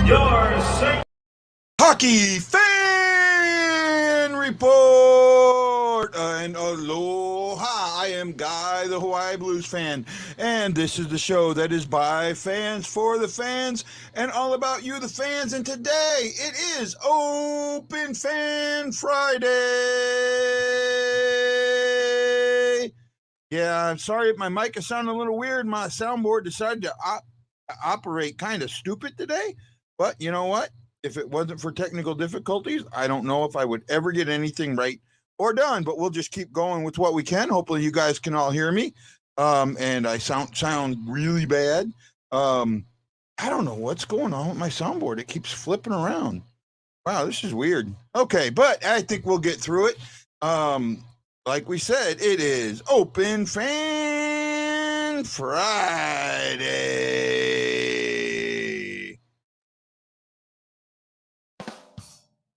your St. Hockey Fan Report and aloha. I am Guy, the Hawaii Blues fan, and this is the show that is by fans for the fans and all about you, the fans. And today it is Open Fan Friday. Yeah, I'm sorry if my mic is sounding a little weird. My soundboard decided to operate kind of stupid today, but you know what? If it wasn't for technical difficulties, I don't know if I would ever get anything right or done, but we'll just keep going with what we can. Hopefully you guys can all hear me. And I sound really bad. I don't know what's going on with my soundboard. It keeps flipping around. Wow, this is weird. Okay, but I think we'll get through it. Like we said, it is Open Fan Friday.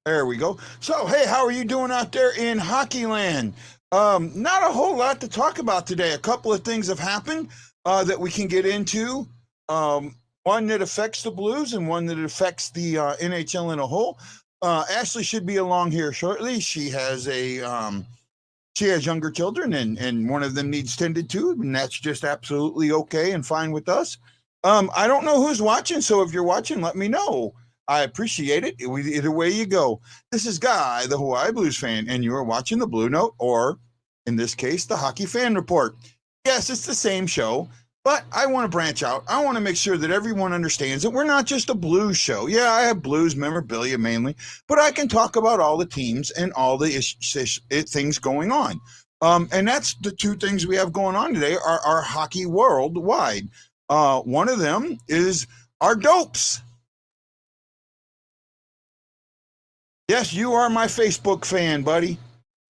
There we go. So, hey, how are you doing out there in hockey land? Not a whole lot to talk about today. A couple of things have happened that we can get into. One that affects the Blues and one that affects the NHL in a whole. Ashley should be along here shortly. She has younger children, and one of them needs tended to, and that's just absolutely okay and fine with us. I don't know who's watching, so if you're watching, let me know. I appreciate it. Either way you go. This is Guy, the Hawaii Blues fan, and you are watching the Blue Note, or in this case, the Hockey Fan Report. Yes, it's the same show, but I want to branch out. I want to make sure that everyone understands that we're not just a Blues show. Yeah, I have Blues memorabilia mainly, but I can talk about all the teams and all the things going on. And that's the two things we have going on today are hockey worldwide. One of them is our dopes. Yes, you are my Facebook fan, buddy.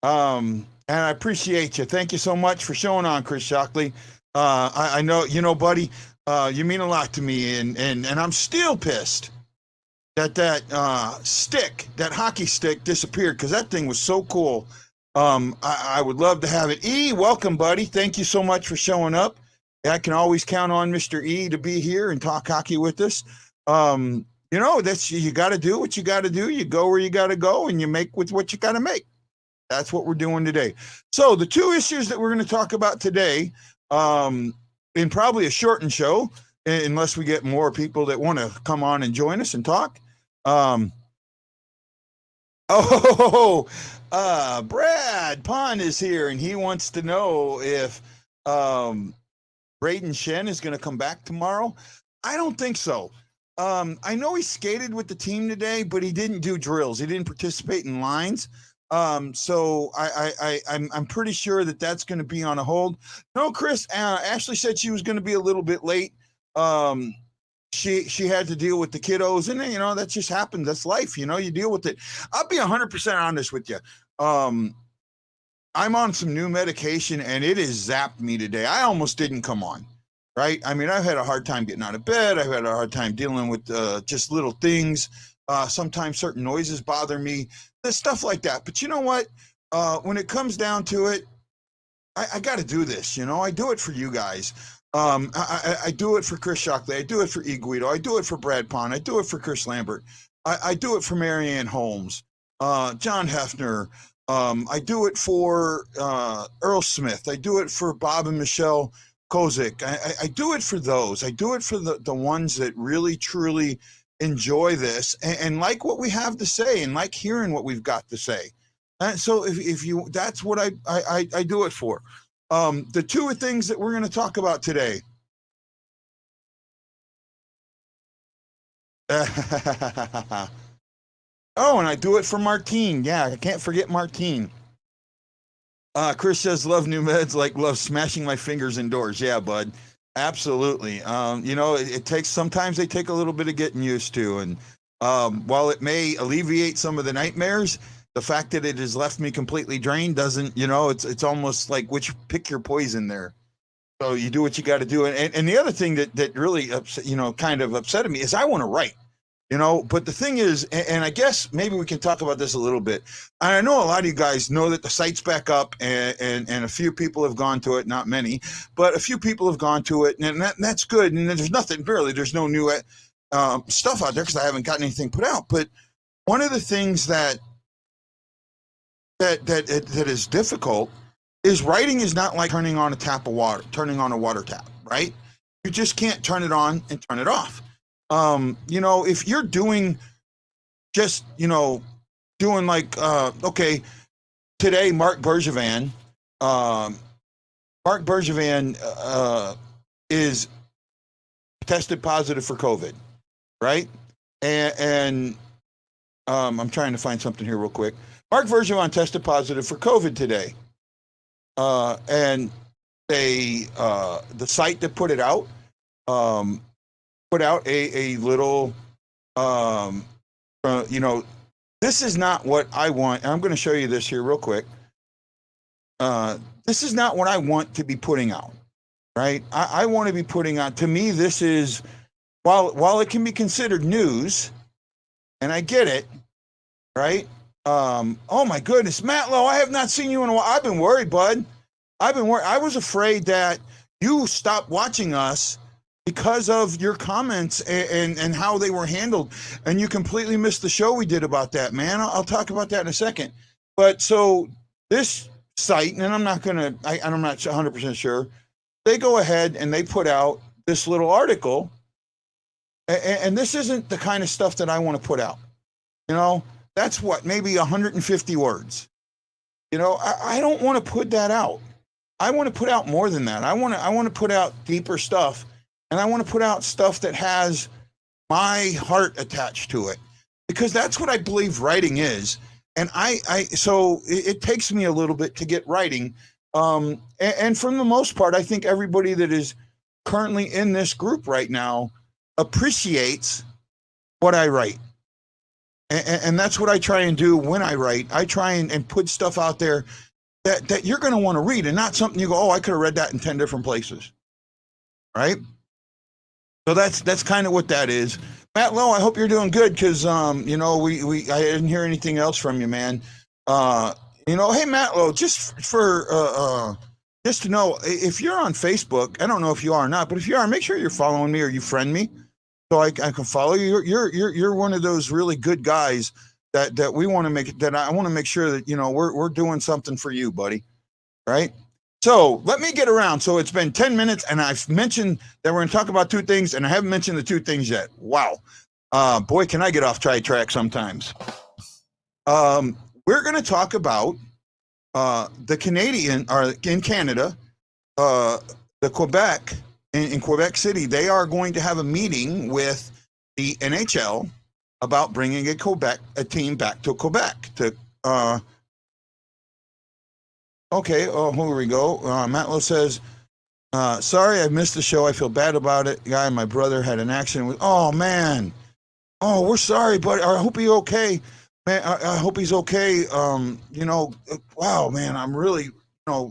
And I appreciate you. Thank you so much for showing on, Chris Shockley. I know, buddy, you mean a lot to me, and I'm still pissed that hockey stick disappeared, because that thing was so cool. I would love to have it. E, welcome, buddy. Thank you so much for showing up. I can always count on Mr. E to be here and talk hockey with us. You got to do what you got to do. You go where you got to go, and you make with what you got to make. That's what we're doing today. So the two issues that we're going to talk about today, in probably a shortened show, unless we get more people that want to come on and join us and talk. Brad Pond is here, and he wants to know if Braden Shen is going to come back tomorrow. I don't think so. I know he skated with the team today, but he didn't do drills. He didn't participate in lines. So I'm pretty sure that that's going to be on a hold. No, Chris, Ashley said she was going to be a little bit late. She had to deal with the kiddos, and that just happens. That's life. You deal with it. I'll be 100% honest with you. I'm on some new medication, and it has zapped me today. I almost didn't come on. Right? I mean, I've had a hard time getting out of bed. I've had a hard time dealing with just little things. Sometimes certain noises bother me. There's stuff like that. But you know what? When it comes down to it, I got to do this. I do it for you guys. I do it for Chris Shockley. I do it for E. Guido. I do it for Brad Pond. I do it for Chris Lambert. I do it for Marianne Holmes, John Hefner. I do it for Earl Smith. I do it for Bob and Michelle Kozik. I do it for those. I do it for the ones that really, truly enjoy this and like what we have to say and like hearing what we've got to say. And so if you, that's what I do it for. The two things that we're going to talk about today. Oh, and I do it for Martine. Yeah, I can't forget Martine. Chris says, love new meds like love smashing my fingers indoors. Yeah, bud. Absolutely. It takes, sometimes they take a little bit of getting used to. And while it may alleviate some of the nightmares, the fact that it has left me completely drained doesn't, it's almost like pick your poison there. So you do what you got to do. And the other thing that really, kind of upset me is I want to write. But the thing is, and I guess maybe we can talk about this a little bit. I know a lot of you guys know that the site's back up and a few people have gone to it, not many, but a few people have gone to it, and that's good. And there's nothing, barely, there's no new stuff out there because I haven't gotten anything put out. But one of the things that is difficult is writing is not like turning on a water tap, right? You just can't turn it on and turn it off. If you're doing like, okay, today, Mark Bergevin is tested positive for COVID, right? And I'm trying to find something here real quick. Mark Bergevin tested positive for COVID today. And the site that put it out, put out a little, this is not what I want. I'm going to show you this here real quick. This is not what I want to be putting out, right? I want to be putting out, to me, this is, while it can be considered news, and I get it, right? Oh my goodness, Matt Lowe, I have not seen you in a while. I've been worried, bud. I've been worried. I was afraid that you stopped watching us because of your comments and how they were handled. And you completely missed the show we did about that, man. I'll talk about that in a second. But so this site, and I'm not 100% sure, they go ahead and they put out this little article. And this isn't the kind of stuff that I want to put out. That's what, maybe 150 words. I don't want to put that out. I want to put out more than that. I want to put out deeper stuff, and I want to put out stuff that has my heart attached to it, because that's what I believe writing is. And so it takes me a little bit to get writing. And for the most part, I think everybody that is currently in this group right now appreciates what I write. And that's what I try and do when I write. I try and put stuff out there that you're going to want to read, and not something you go, oh, I could have read that in 10 different places. Right? So that's kind of what that is. Matt Lowe, I hope you're doing good, because I didn't hear anything else from you, man. Hey, Matt Lowe, just to know, if you're on Facebook, I don't know if you are or not, but if you are, make sure you're following me or you friend me so I can follow you. You're one of those really good guys that we want to make, that I want to make sure that, we're doing something for you, buddy. Right? So let me get around. So it's been 10 minutes, and I've mentioned that we're going to talk about two things, and I haven't mentioned the two things yet. Wow. Boy, can I get off track sometimes. We're going to talk about the Canadian, or in Canada, the Quebec, in Quebec City, they are going to have a meeting with the NHL about bringing a team back to Quebec. Okay, here we go. Matt Lowe says, sorry, I missed the show. I feel bad about it. Guy, my brother had an accident. Oh, man. Oh, we're sorry, but I hope he's okay. Man, I hope he's okay. Wow, man, I'm really,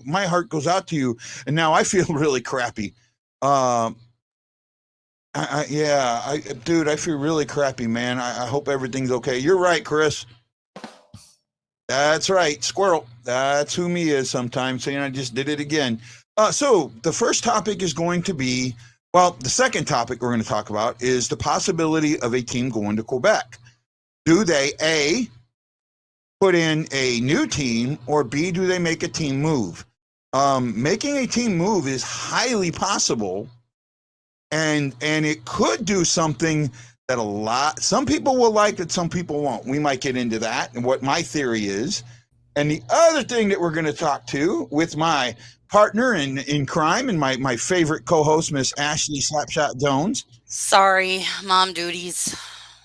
my heart goes out to you. And now I feel really crappy. Dude, I feel really crappy, man. I hope everything's okay. You're right, Chris. That's right, Squirrel. That's who me is sometimes. I just did it again. So the first topic is going to be, the second topic we're going to talk about is the possibility of a team going to Quebec. Do they, A, put in a new team, or B, do they make a team move? Making a team move is highly possible, and it could do something that some people will like it, some people won't. We might get into that and what my theory is. And the other thing that we're going to talk to with my partner in crime and my favorite co-host, Miss Ashley Slapshot Jones. Sorry, mom duties.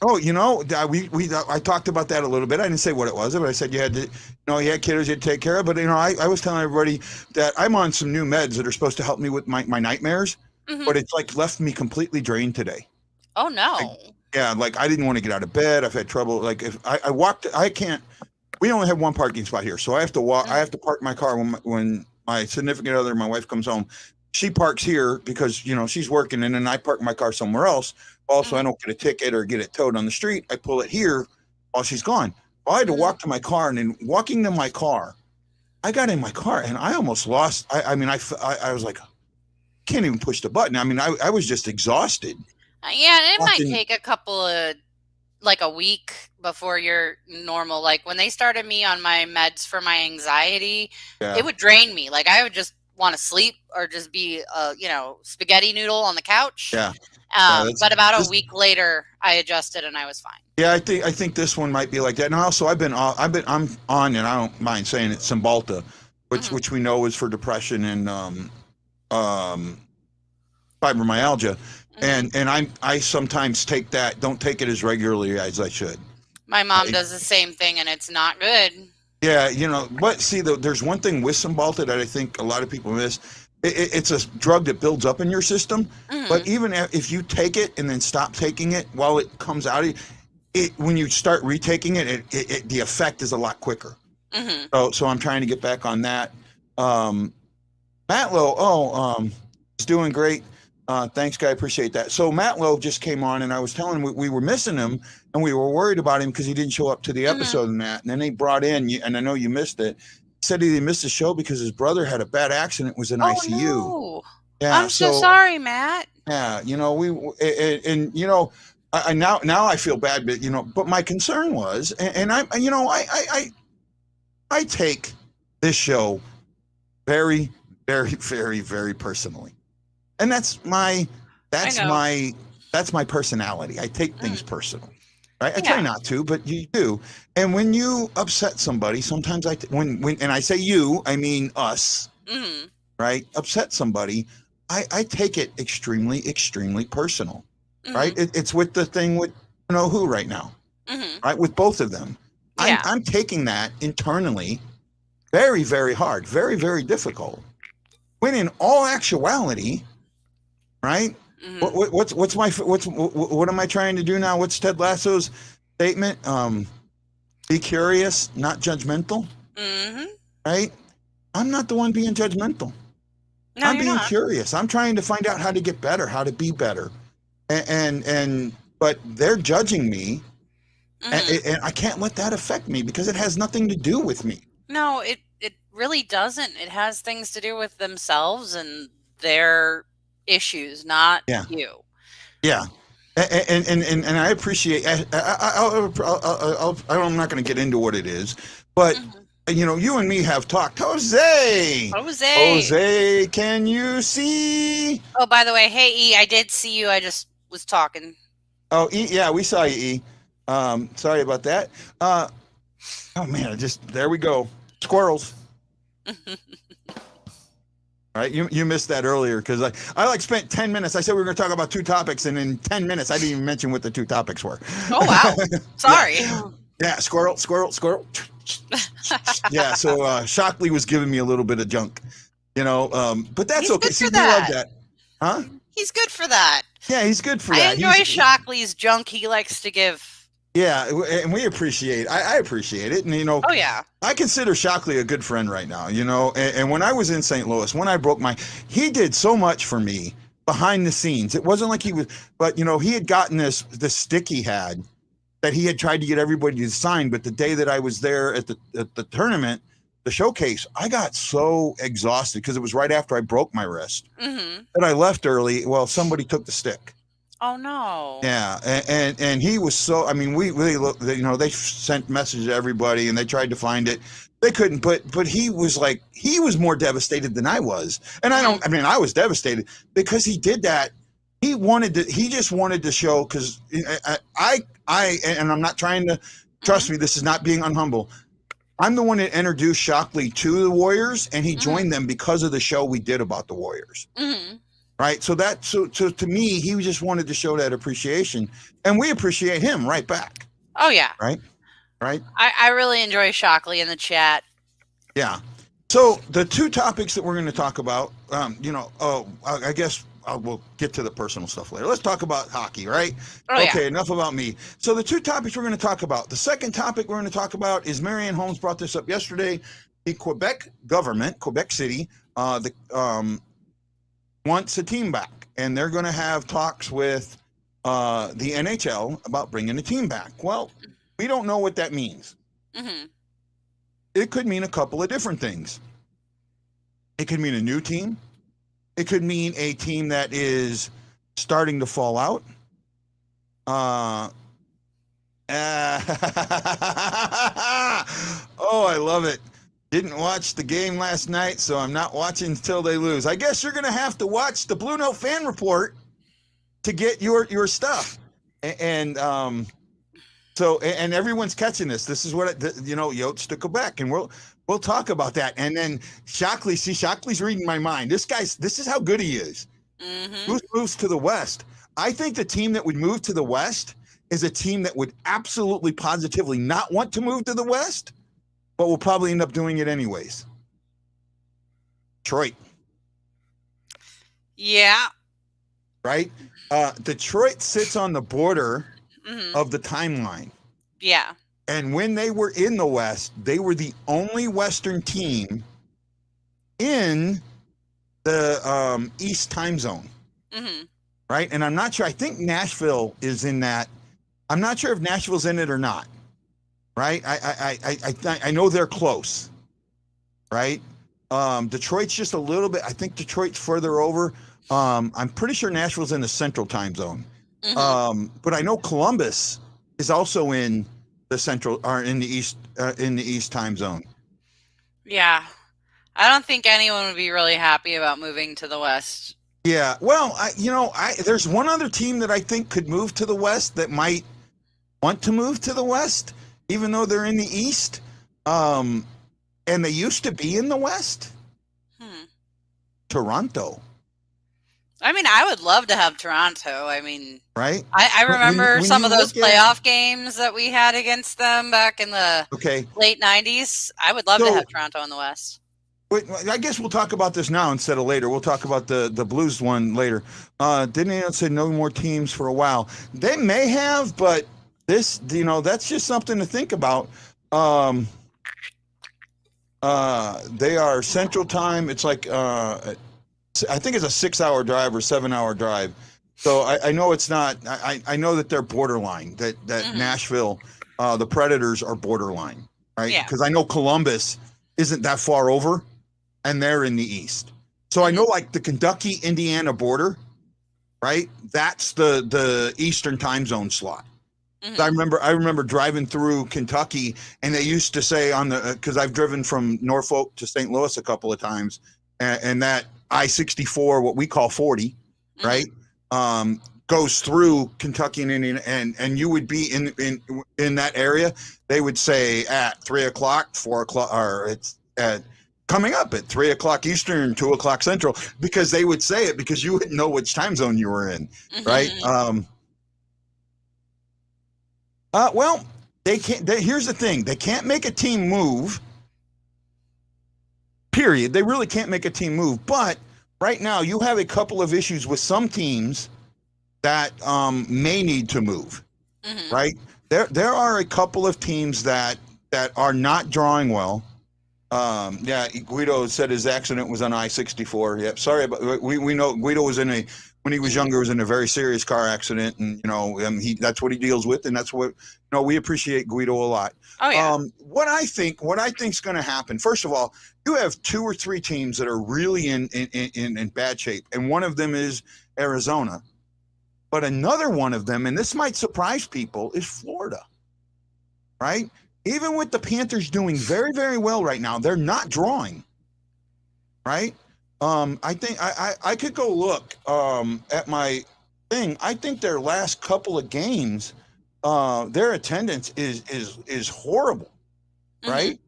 Oh, I talked about that a little bit. I didn't say what it was, but I said you had to, you had kiddos you had to take care of. But, I was telling everybody that I'm on some new meds that are supposed to help me with my nightmares, but it's like left me completely drained today. Oh, no. I didn't want to get out of bed. I've had trouble. Like if I walked, I can't, we only have one parking spot here. So I have to walk, I have to park my car when my significant other, my wife comes home. She parks here because, she's working, and then I park my car somewhere else. Also, I don't get a ticket or get it towed on the street. I pull it here while she's gone. Well, I had to walk to my car, and then walking to my car, I got in my car and I almost lost. I was like, can't even push the button. I mean, I was just exhausted. Yeah, and it might Often, take a couple of like a week before you're normal. Like when they started me on my meds for my anxiety, yeah, it would drain me. Like I would just want to sleep or just be spaghetti noodle on the couch. yeah, yeah. That's But about a this. week later, I adjusted and I was fine. Yeah, I think this one might be like that. And also, I'm on, and I don't mind saying it, Cymbalta, which Hmm. we know is for depression and um, fibromyalgia, Hmm. and I sometimes take that, don't take it as regularly as I should. My mom Right? does the same thing and it's not good. Yeah, but see, there's one thing with Cymbalta that I think a lot of people miss. It's a drug that builds up in your system, but Hmm. even if you take it and then stop taking it while it comes out, when you start retaking it, the effect is a lot quicker. Hmm. So I'm trying to get back on that. Um, Matlow, it's doing great. Thanks, guy. Appreciate that. So Matlow just came on, and I was telling him we were missing him, and we were worried about him because he didn't show up to the Hmm. episode and that. And then they brought in, and I know you missed it. Said he missed the show because his brother had a bad accident, was in Oh ICU. no. Yeah. I'm so So sorry, Matt. yeah, and I now I feel bad, but but my concern was, and I take this show very, very, very, very personally, and I that's know. my that's my personality. I take things Mm. personal, right? I try Yeah. not to, but you do. And when you upset somebody, sometimes when and I say you, I mean us, Hmm. right? Upset somebody, I take it extremely, extremely personal, right? Hmm. It's with the thing with who right now, Hmm. right? With both of them, I'm Yeah. I'm taking that internally very, very hard, very, very difficult. When in all actuality, right? Hmm. What am I trying to do now? What's Ted Lasso's statement? Be curious, not judgmental, Hmm. right? I'm not the one being judgmental. No, I'm you're being not. curious. I'm trying to find out how to get better, how to be better, and but they're judging me, Hmm. and I can't let that affect me because it has nothing to do with me. No, it really doesn't. It has things to do with themselves and their issues, not Yeah, you. yeah. And I appreciate. I'm not going to get into what it is, but Hmm. you and me have talked. Jose, Jose. Jose, can you see? Oh, by the way, hey E, I did see you. I just was talking. Oh, yeah, we saw you. Sorry about that. Oh man, there we go. Squirrels. All right, you missed that earlier because I like spent 10 minutes. I said we were going to talk about two topics, and in 10 minutes, I didn't even mention what the two topics were. Oh wow. Yeah, Sorry. yeah, squirrel, squirrel, squirrel. Yeah, so Shockley was giving me a little bit of junk, but that's He's okay. good See, for we love that. that, huh? He's good for that. Yeah, he's good for I that. enjoy Shockley's junk he likes to give. Yeah, and we appreciate. I appreciate it, and Oh yeah. I consider Shockley a good friend right now. And when I was in St. Louis, when I broke he did so much for me behind the scenes. It wasn't like he was, but he had gotten this stick he had that he had tried to get everybody to sign. But the day that I was there at the tournament, the showcase, I got so exhausted because it was right after I broke my wrist Hmm. that I left early. Well, somebody took the stick. Oh no. Yeah, and he was so. I mean, we look. They sent messages to everybody, and they tried to find it. They couldn't. But he was like he was more devastated than I was, and I Hmm. don't. I mean, I was devastated because he did that. He wanted to. He just wanted to show because and I'm not trying to. Trust Hmm. me, this is not being unhumble. I'm the one that introduced Shockley to the Warriors, and he Hmm. joined them because of the show we did about the Warriors. Hmm. Right. So to me, he just wanted to show that appreciation, and we appreciate him right back. Oh yeah. Right. Right. I really enjoy Shockley in the chat. Yeah. So the two topics that we're going to talk about, I guess we'll get to the personal stuff later. Let's talk about hockey, right? Oh yeah. Okay, enough about me. So the two topics we're going to talk about. The second topic we're going to talk about is Marianne Holmes brought this up yesterday. The Quebec government, Quebec City, wants a team back, and they're going to have talks with the NHL about bringing the team back. Well, we don't know what that means. Hmm. It could mean a couple of different things. It could mean a new team. It could mean a team that is starting to fall out. Uh, oh, I love it. Didn't watch the game last night, so I'm not watching until they lose. I guess you're going to have to watch the Blue Note Fan Report to get your stuff. And so everyone's catching this. This is what Yotes to Quebec, and we'll talk about that. And then Shockley's reading my mind. This is how good he is. Mm-hmm. Who moves to the West? I think the team that would move to the West is a team that would absolutely positively not want to move to the West, but will probably end up doing it anyways. Detroit. Yeah. Right? Detroit sits on the border Mm-hmm. of the timeline. Yeah. And when they were in the West, they were the only Western team in the East time zone. Mm-hmm. Right? And I'm not sure. I think Nashville is in that. I'm not sure if Nashville's in it or not. Right? I know they're close. Right? Detroit's just a little bit. I think Detroit's further over. I'm pretty sure Nashville's in the Central time zone. Mm-hmm. But I know Columbus is also in the Central or in the East time zone. Yeah. I don't think anyone would be really happy about moving to the West. Yeah. Well, there's one other team that I think could move to the West that might want to move to the West, even though they're in the East. And they used to be in the West. Toronto. I mean, I would love to have Toronto. I mean, right? I remember when some you of those look at- playoff games that we had against them back in the late 90s. I would love to have Toronto in the West. But I guess we'll talk about this now instead of later. We'll talk about the Blues one later. Didn't anyone say no more teams for a while? They may have, but this, that's just something to think about. They are Central Time. It's like I think it's a 6-hour drive or 7-hour drive. So I know it's not. I know that they're borderline. That Nashville, the Predators are borderline, right? Yeah. Because I know Columbus isn't that far over, and they're in the East. So I know like the Kentucky-Indiana border, right? That's the Eastern time zone slot. Mm-hmm. I remember driving through Kentucky, and they used to say because I've driven from Norfolk to St. Louis a couple of times, and that I-64, what we call 40, right, goes through Kentucky and Indiana, and you would be in that area. They would say at 3 o'clock, 4 o'clock, or it's coming up at 3 o'clock Eastern, 2 o'clock Central, because they would say it because you wouldn't know which time zone you were in, right? Well, they can't. Here's the thing: they can't make a team move. Period. They really can't make a team move. But right now, you have a couple of issues with some teams that may need to move. Mm-hmm. Right? There are a couple of teams that are not drawing well. Yeah, Guido said his accident was on I-64. Yep. Sorry, but we know Guido was when he was younger, was in a very serious car accident, and that's what he deals with, and that's what we appreciate Guido a lot. Oh yeah. What I think's going to happen. First of all, you have 2 or 3 teams that are really in bad shape, and one of them is Arizona, but another one of them, and this might surprise people, is Florida. Right? Even with the Panthers doing very, very well right now, they're not drawing. Right? I think I could go look at my thing. I think their last couple of games, their attendance is horrible. Right?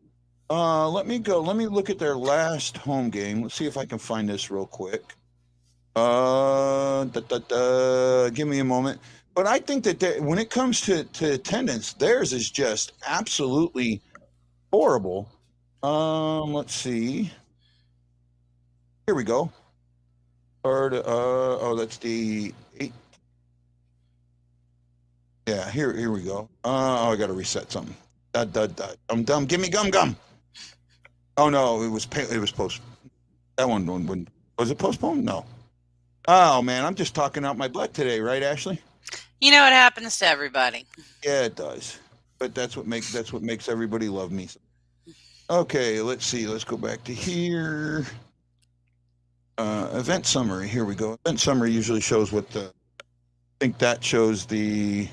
Let me look at their last home game. Let's see if I can find this real quick. Give me a moment. But I think that when it comes to attendance, theirs is just absolutely horrible. Let's see. Here we go. That's the 8. Yeah, here we go. I got to reset something. I'm dumb. Give me gum. Oh no, it was post. That one was it postponed? No. Oh man, I'm just talking out my butt today, right, Ashley? You know what happens to everybody. Yeah, it does. But that's what makes everybody love me. Okay, let's see. Let's go back to here. Event summary. Here we go. Event summary usually shows what the think that shows the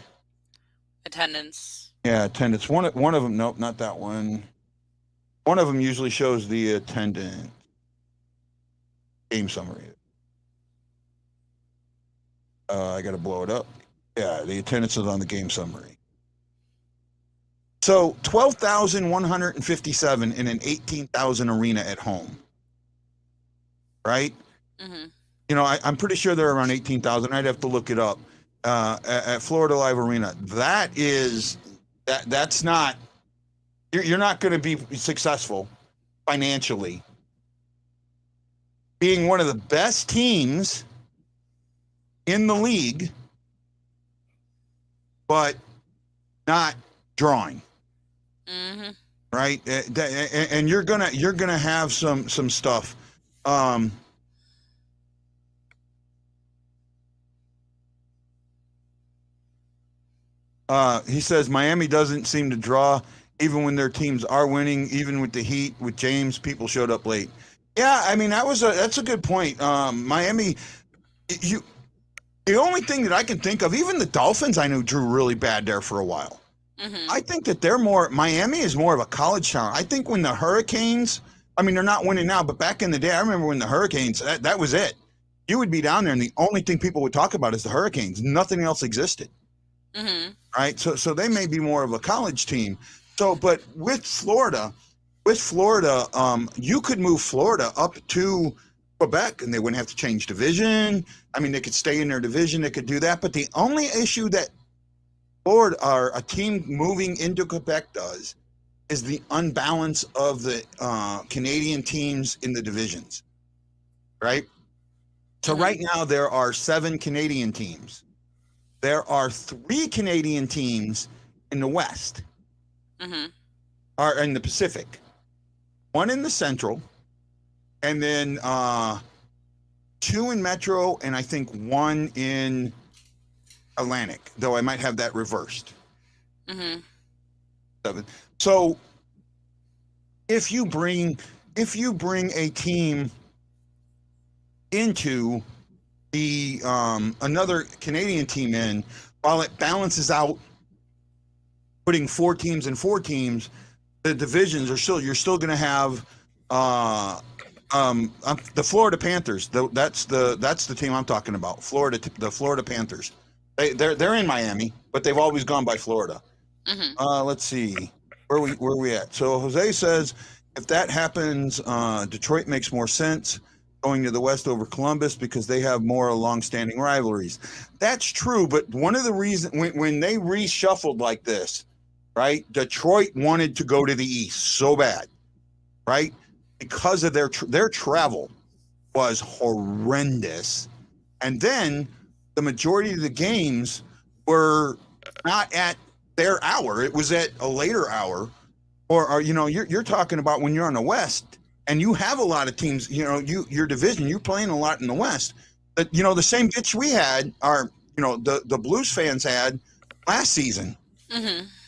Attendance. attendance. One of them, nope, not that one. One of them usually shows the attendance game summary. I got to blow it up. Yeah, the attendance is on the game summary. So 12,157 in an 18,000 arena at home, right? Mm-hmm. You know, I'm pretty sure they're around 18,000. I'd have to look it up. At Florida Live Arena, that's not. You're not going to be successful financially. Being one of the best teams in the league, but not drawing. Mm-hmm. Right, and you're gonna have some stuff. He says Miami doesn't seem to draw even when their teams are winning. Even with the Heat, with James, people showed up late. Yeah, I mean that's a good point. Miami, the only thing that I can think of, even the Dolphins, I knew drew really bad there for a while. Mm-hmm. I think that Miami is more of a college town. I think when the Hurricanes, I mean, they're not winning now, but back in the day, I remember when the Hurricanes, that was it. You would be down there, and the only thing people would talk about is the Hurricanes. Nothing else existed. Mm-hmm. Right? So they may be more of a college team. So, but with Florida, you could move Florida up to Quebec, and they wouldn't have to change division. I mean, they could stay in their division. They could do that. But the only issue that Florida or a team moving into Quebec does is the unbalance of the Canadian teams in the divisions, right? So right now there are 7 Canadian teams. There are 3 Canadian teams in the West, or in the Pacific, 1 in the Central, and then 2 in Metro, and I think 1 in Atlantic, though I might have that reversed. 7. So if you bring a team into the another Canadian team in, while it balances out, putting 4 teams and 4 teams, the divisions are you're still going to have the Florida Panthers. That's the team I'm talking about. The Florida Panthers. They're in Miami, but they've always gone by Florida. Let's see where we at. So Jose says if that happens, Detroit makes more sense going to the West over Columbus because they have more long-standing rivalries. That's true, but one of the reasons when they reshuffled like this, right? Detroit wanted to go to the East so bad, right? Because of their travel was horrendous, and then the majority of the games were not at their hour. It was at a later hour, or you're talking about when you're on the West and you have a lot of teams, your division, you're playing a lot in the West. But the same bitch we had the Blues fans had last season.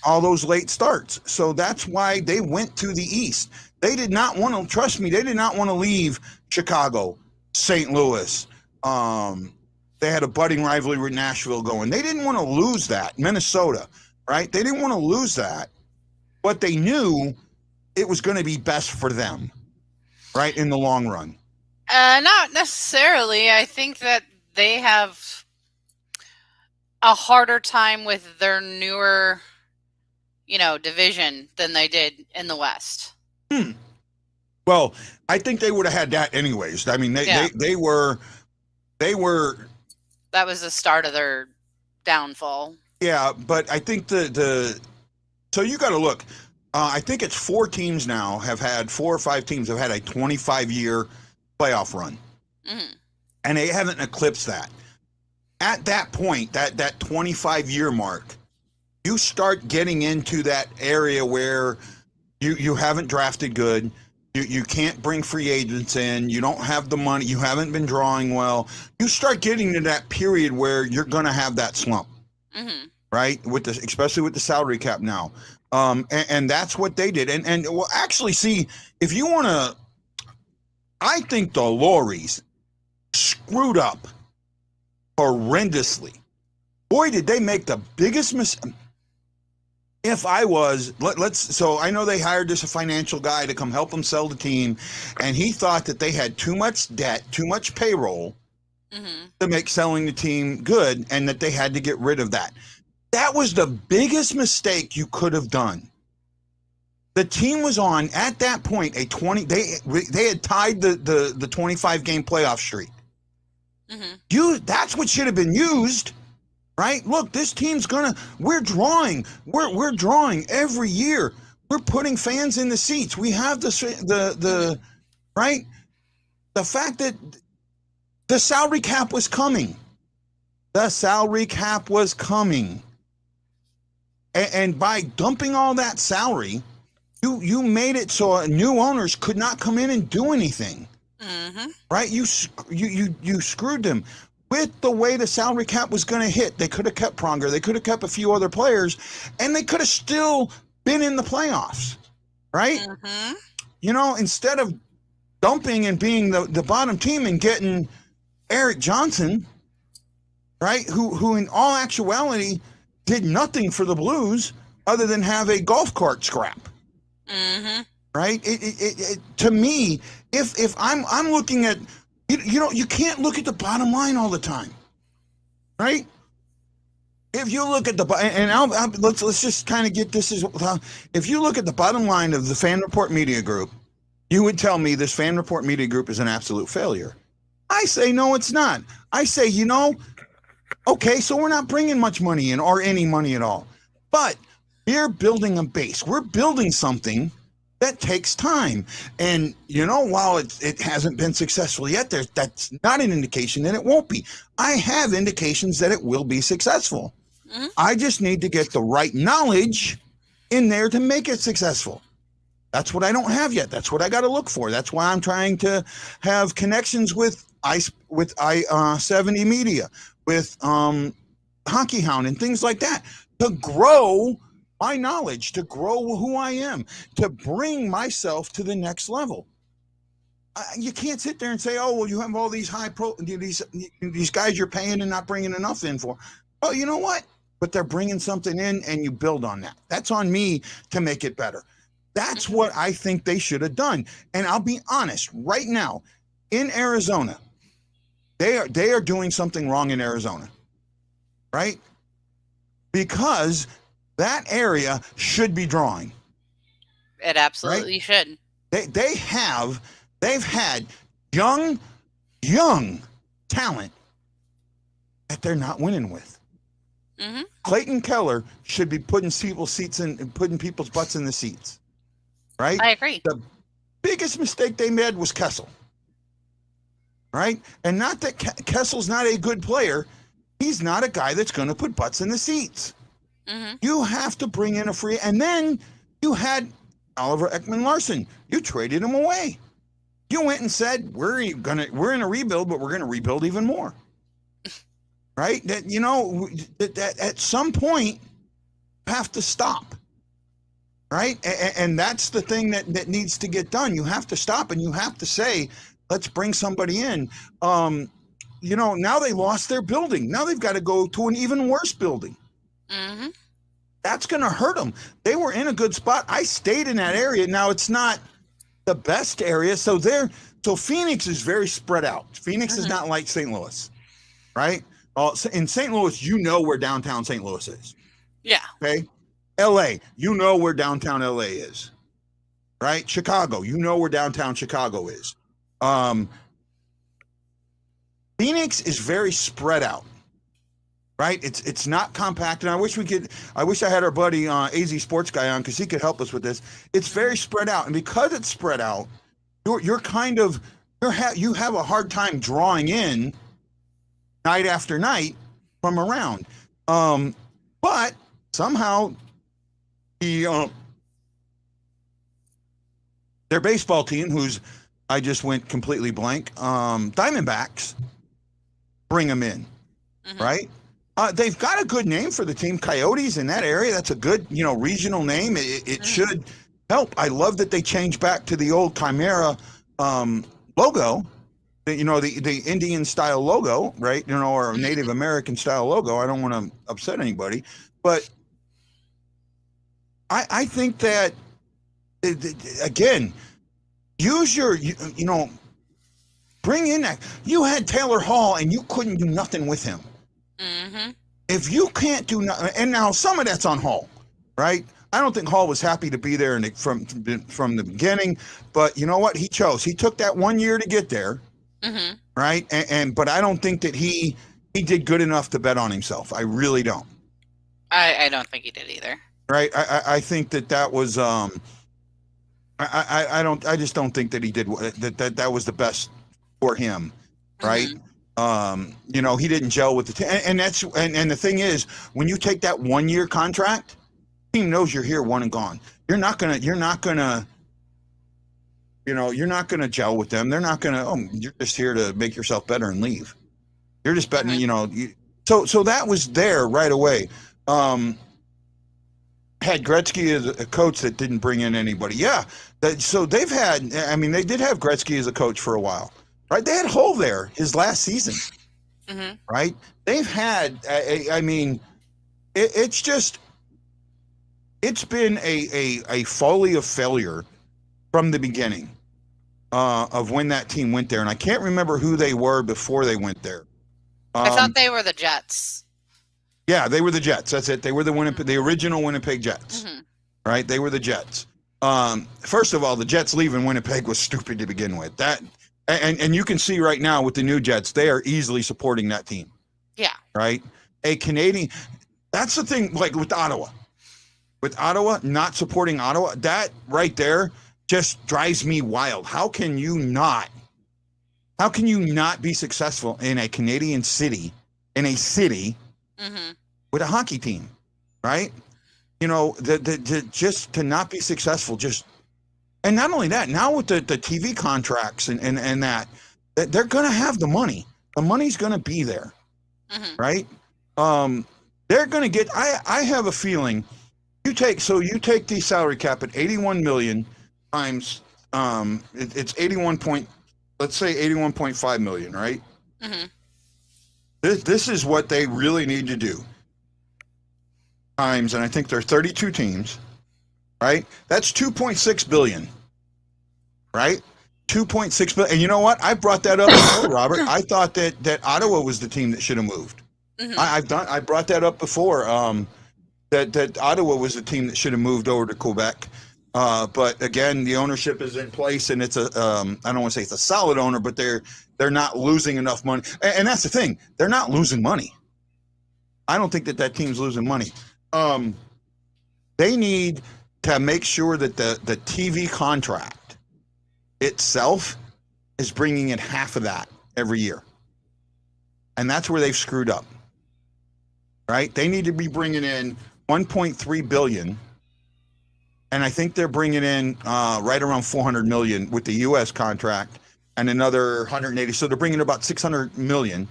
All those late starts. So that's why they went to the East. They did not want to, trust me, they did not want to leave Chicago, St. Louis. They had a budding rivalry with Nashville going. They didn't want to lose that. Minnesota, right? They didn't want to lose that. But they knew it was going to be best for them, right, in the long run. Not necessarily. I think that they have a harder time with their newer, division than they did in the West. Well, I think they would have had that anyways. I mean, they were. That was the start of their downfall. Yeah, but I think so you got to look. I think it's 4 teams now 4 or 5 teams have had a 25-year playoff run, and they haven't eclipsed that. At that point, that 25-year mark, you start getting into that area where you haven't drafted good. You can't bring free agents in. You don't have the money. You haven't been drawing well. You start getting to that period where you're going to have that slump, right? Especially with the salary cap now. And that's what they did. And well, actually, see, if you want to, I think the Lorries screwed up horrendously boy, did they make the biggest mistake. If I was, so I know they hired this financial guy to come help them sell the team, and he thought that they had too much debt, too much payroll to make selling the team good, and that they had to get rid of that. That was the biggest mistake you could have done. The team was on, at that point, a 20, they had tied the 25 game playoff streak. That's what should have been used. Right? Look, this team's we're drawing every year. We're putting fans in the seats. We have the right? The fact that the salary cap was coming. The salary cap was coming. And by dumping all that salary, you made it so new owners could not come in and do anything. Right? You screwed them. With the way the salary cap was going to hit, they could have kept Pronger, they could have kept a few other players, and they could have still been in the playoffs, right? You know, instead of dumping and being the bottom team and getting Eric Johnson, right, who in all actuality did nothing for the Blues other than have a golf cart scrap, right? To me, if I'm looking at, you can't look at the bottom line all the time, right? If you look at let's just kind of get this if you look at the bottom line of the Fan Report Media Group, you would tell me this Fan Report Media Group is an absolute failure. I say, no, it's not. I say, okay, so we're not bringing much money in or any money at all, but we're building a base. We're building something that takes time. And, while it hasn't been successful yet, that's not an indication that it won't be. I have indications that it will be successful. I just need to get the right knowledge in there to make it successful. That's what I don't have yet. That's what I got to look for. That's why I'm trying to have connections with I-70 Media, with Hockey Hound and things like that to grow my knowledge, to grow who I am, to bring myself to the next level. You can't sit there and say, oh, well, you have all these these guys you're paying and not bringing enough in for. Oh, you know what? But they're bringing something in and you build on that. That's on me to make it better. That's what I think they should have done. And I'll be honest, right now, in Arizona, they are doing something wrong in Arizona, right? Because that area should be drawing. It absolutely should. They've had young talent that they're not winning with. Clayton Keller should be putting people's butts in the seats. Right? I agree. The biggest mistake they made was Kessel. Right? And not that Kessel's not a good player. He's not a guy that's going to put butts in the seats. You have to bring in a free, and then you had Oliver Ekman-Larsson. You traded him away. You went and said, we're in a rebuild, but we're going to rebuild even more. Right? That at some point you have to stop. Right? And that's the thing that needs to get done. You have to stop and you have to say, let's bring somebody in. Now they lost their building. Now they've got to go to an even worse building. That's going to hurt them. They were in a good spot. I stayed in that area. Now it's not the best area. So Phoenix is very spread out. Phoenix is not like St. Louis, right? In St. Louis, where downtown St. Louis is. Yeah. Okay. LA, where downtown LA is, right? Chicago, where downtown Chicago is. Phoenix is very spread out. Right? It's not compact. And I wish I had our buddy AZ Sports Guy on because he could help us with this. It's very spread out. And because it's spread out, you have a hard time drawing in night after night from around. But somehow their baseball team, who's I just went completely blank, Diamondbacks, bring them in, right? They've got a good name for the team, Coyotes in that area. That's a good, regional name. It should help. I love that they changed back to the old Chimera logo, the Indian style logo, right? Or a Native American style logo. I don't want to upset anybody, but I think that again, use your, bring in that. You had Taylor Hall and you couldn't do nothing with him. Mm-hmm. If you can't do nothing, and now some of that's on Hall, right? I don't think Hall was happy to be there from the beginning, but you know what? He chose. He took that 1 year to get there, Mm-hmm. right? But I don't think that he did good enough to bet on himself. I really don't. I don't think he did either. Right? I think that was I just don't think that he did that was the best for him, right? Mm-hmm. He didn't gel with the team, and that's and the thing is, when you take that 1 year contract, the team knows you're here, one and gone. You're not gonna gel with them. They're not gonna. You're just here to make yourself better and leave. You're just betting. Mm-hmm. So that was there right away. Had Gretzky as a coach that didn't bring in anybody. Yeah. So they've had. I mean, they did have Gretzky as a coach for a while, right? They had Hull there his last season, Mm-hmm. right? They've had. I mean, it's just. It's been a folly of failure from the beginning of when that team went there, and I can't remember who they were before they went there. I thought they were the Jets. Yeah, they were the Jets. That's it. They were the original Winnipeg Jets, Mm-hmm. right? They were the Jets. First of all, the Jets leaving Winnipeg was stupid to begin with. That, and you can see right now with the new Jets, they are easily supporting that team. Yeah. Right. A Canadian. That's the thing. Like with Ottawa not supporting Ottawa, that right there just drives me wild. How can you not be successful in a Canadian city, Mm-hmm. with a hockey team, right? Just to not be successful, and not only that, now with the TV contracts and that they're going to have the money. The money's going to be there, Mm-hmm. right? They're going to get. I have a feeling. You take the salary cap at 81 million times. It's 81.5 million, right? Mm-hmm. This is what they really need to do. Times, and I think there are 32 teams, right? That's 2.6 billion, right? 2.6 billion. And you know what? I brought that up before, Robert. I thought that Ottawa was the team that should have moved. Mm-hmm. I brought that up before. That Ottawa was the team that should have moved over to Quebec. But again, the ownership is in place, and it's I don't want to say it's a solid owner, but they're not losing enough money. And that's the thing. They're not losing money. I don't think that team's losing money. They need to make sure that the TV contract itself is bringing in half of that every year. And that's where they've screwed up. Right? They need to be bringing in 1.3 billion. And I think they're bringing in right around 400 million with the U.S. contract and another 180. So they're bringing about 600 million,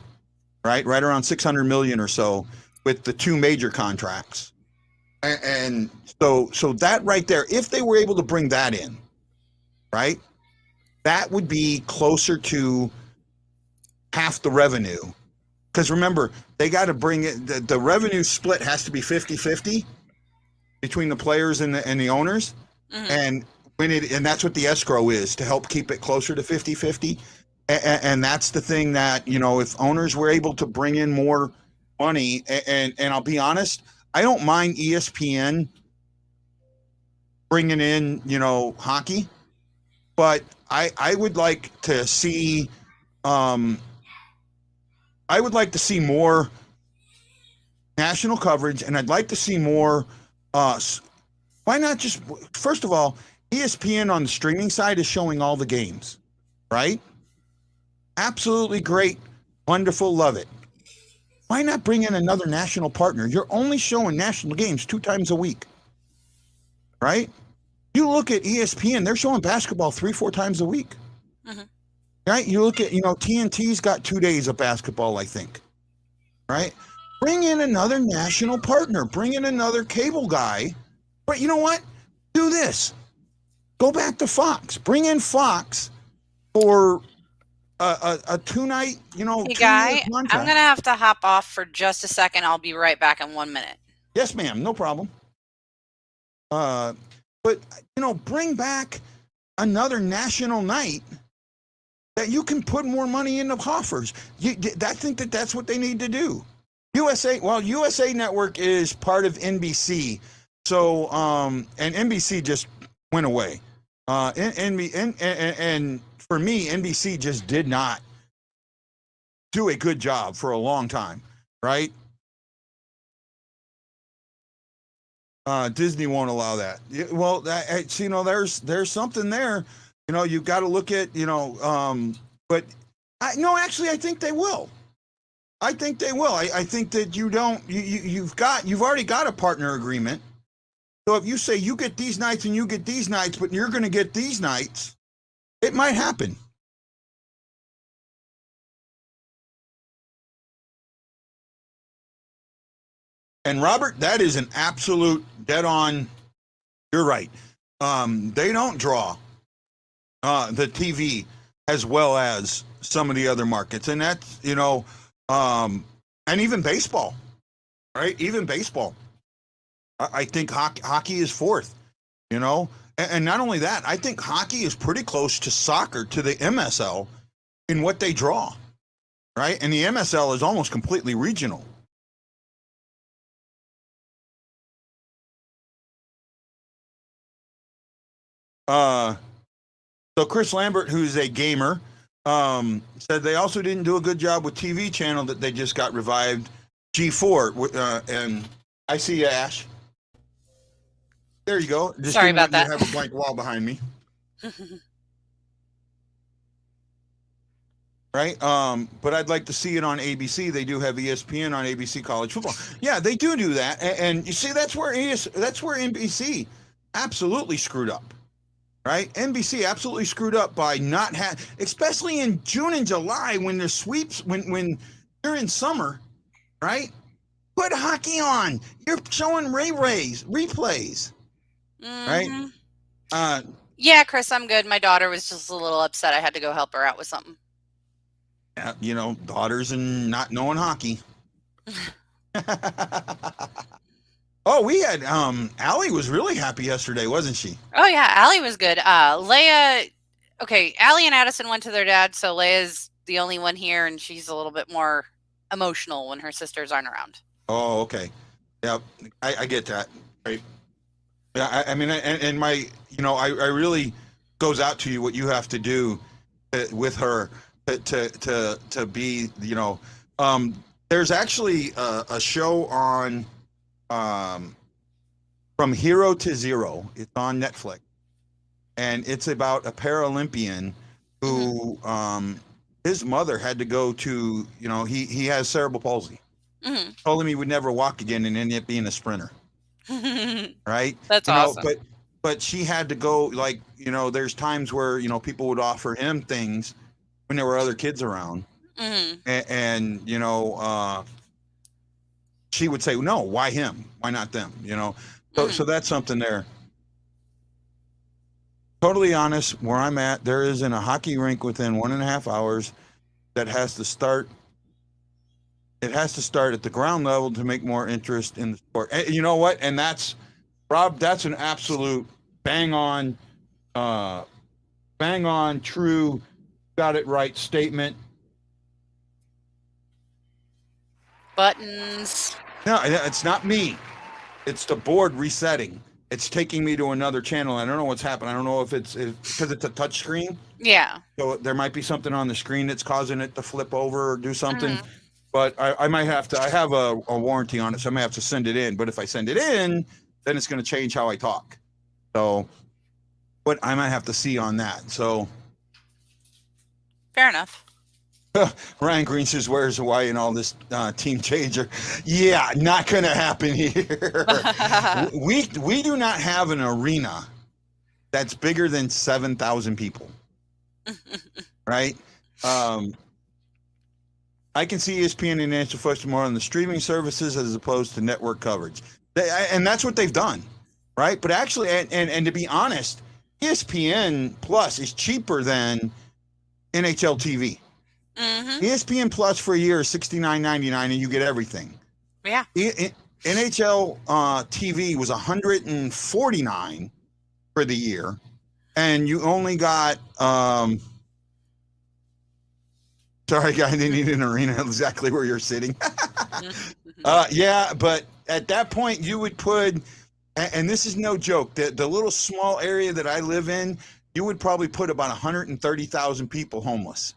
right? Right around 600 million or so with the two major contracts. And so that right there, if they were able to bring that in, right, that would be closer to half the revenue. Because remember, they got to bring it, the revenue split has to be 50-50 between the players and the owners. Mm-hmm. And that's what the escrow is, to help keep it closer to 50-50. And that's the thing that, if owners were able to bring in more money, and I'll be honest, I don't mind ESPN bringing in, hockey, but I would like to see, more national coverage, and I'd like to see more. Why not just, first of all, ESPN on the streaming side is showing all the games, right? Absolutely great, wonderful, love it. Why not bring in another national partner? You're only showing national games 2 times a week, right? You look at ESPN, they're showing basketball 3-4 times a week. Mm-hmm. Right? You look at, TNT's got 2 days of basketball, I think. Right? Bring in another national partner. Bring in another cable guy. But you know what? Do this. Go back to Fox. Bring in Fox for a 2-night, Hey, 2-year Guy, I'm contract. going to have to hop off for just a second. I'll be right back in 1 minute. Yes, ma'am. No problem. But bring back another national night that you can put more money in the coffers. I think that's what they need to do. USA Network is part of NBC, so and NBC just went away. And for me, NBC just did not do a good job for a long time, right? Disney won't allow that. Well, there's something there. You've got to look at, but actually, I think they will. I think they will. I think that you've already got a partner agreement. So if you say you get these nights and you get these nights, but you're going to get these nights, it might happen. And Robert, that is an absolute dead on. You're right. They don't draw the TV as well as some of the other markets, and that's and even baseball, right? Even baseball. I think hockey is fourth. And not only that, I think hockey is pretty close to soccer, to the MSL, in what they draw, right? And the MSL is almost completely regional. So Chris Lambert, who's a gamer, said they also didn't do a good job with TV channel that they just got revived, G4. And I see you, Ash. There you go. Just Sorry about that. You have a blank wall behind me. Right? But I'd like to see it on ABC. They do have ESPN on ABC College Football. Yeah, they do that. And you see, that's where NBC absolutely screwed up. Right? NBC absolutely screwed up by not especially in June and July when the sweeps, when you're in summer, right? Put hockey on. You're showing replays. Mm-hmm. Right? Yeah, Chris, I'm good. My daughter was just a little upset. I had to go help her out with something. Daughters and not knowing hockey. Oh, we had Allie was really happy yesterday, wasn't she? Oh yeah, Allie was good. Leia, okay, Allie and Addison went to their dad, so Leia's the only one here, and she's a little bit more emotional when her sisters aren't around. Oh, okay. Yeah, I get that. Right. Yeah, I mean, and my, I really goes out to you what you have to do with her to be, there's actually a show on From Hero to Zero. It's on Netflix, and it's about a Paralympian who his mother had to go to, he has cerebral palsy. Mm-hmm. Told him he would never walk again and ended up being a sprinter. Right? That's awesome. But she had to go, there's times where, people would offer him things when there were other kids around. Mm-hmm. And she would say, no, why him? Why not them? So that's something there. Totally honest, where I'm at, there isn't a hockey rink within 1.5 hours that has to start. It has to start at the ground level to make more interest in the sport. And you know what? And that's, Rob, that's an absolute bang on, true, got it right statement. Buttons. No, it's not me. It's the board resetting. It's taking me to another channel. I don't know what's happened. I don't know if it's because it's a touch screen. Yeah. So there might be something on the screen that's causing it to flip over or do something. Mm-hmm. But I might have to, I have a warranty on it, so I may have to send it in. But if I send it in, then it's going to change how I talk. So, but I might have to see on that. So. Fair enough. Ryan Green says, where's Hawaii and all this team changer? Yeah, not going to happen here. we do not have an arena that's bigger than 7,000 people. Right? I can see ESPN and National Football more on the streaming services as opposed to network coverage. And that's what they've done, right? But actually, and to be honest, ESPN Plus is cheaper than NHL TV. Mm-hmm. ESPN Plus for a year is $69.99, and you get everything. Yeah. NHL TV was $149 for the year, and you only got sorry, guy, they need an arena exactly where you're sitting. Yeah, but at that point, you would put, and this is no joke, the little small area that I live in, you would probably put about 130,000 people homeless.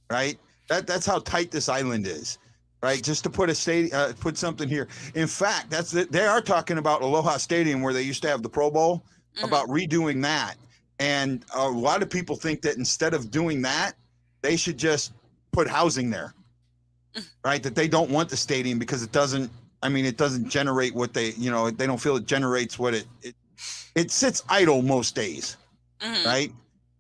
Right? That's how tight this island is. Right? Just to put a put something here. In fact, they are talking about Aloha Stadium where they used to have the Pro Bowl, about redoing that. And a lot of people think that instead of doing that, they should just put housing there. Right? That they don't want the stadium because it doesn't generate what they don't feel it generates what it sits idle most days. Right?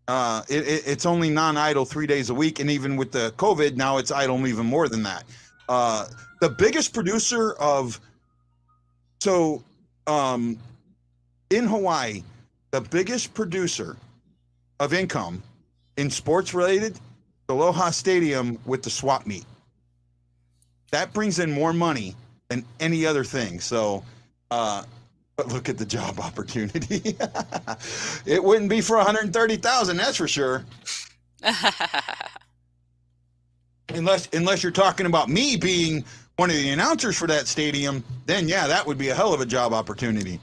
It's only non-idle 3 days a week, and even with the COVID, now it's idle even more than that. The biggest producer of in Hawaii, the biggest producer of income in sports related, Aloha Stadium with the swap meet. That brings in more money than any other thing. So, but look at the job opportunity. It wouldn't be for 130,000, that's for sure. Unless you're talking about me being one of the announcers for that stadium, then yeah, that would be a hell of a job opportunity.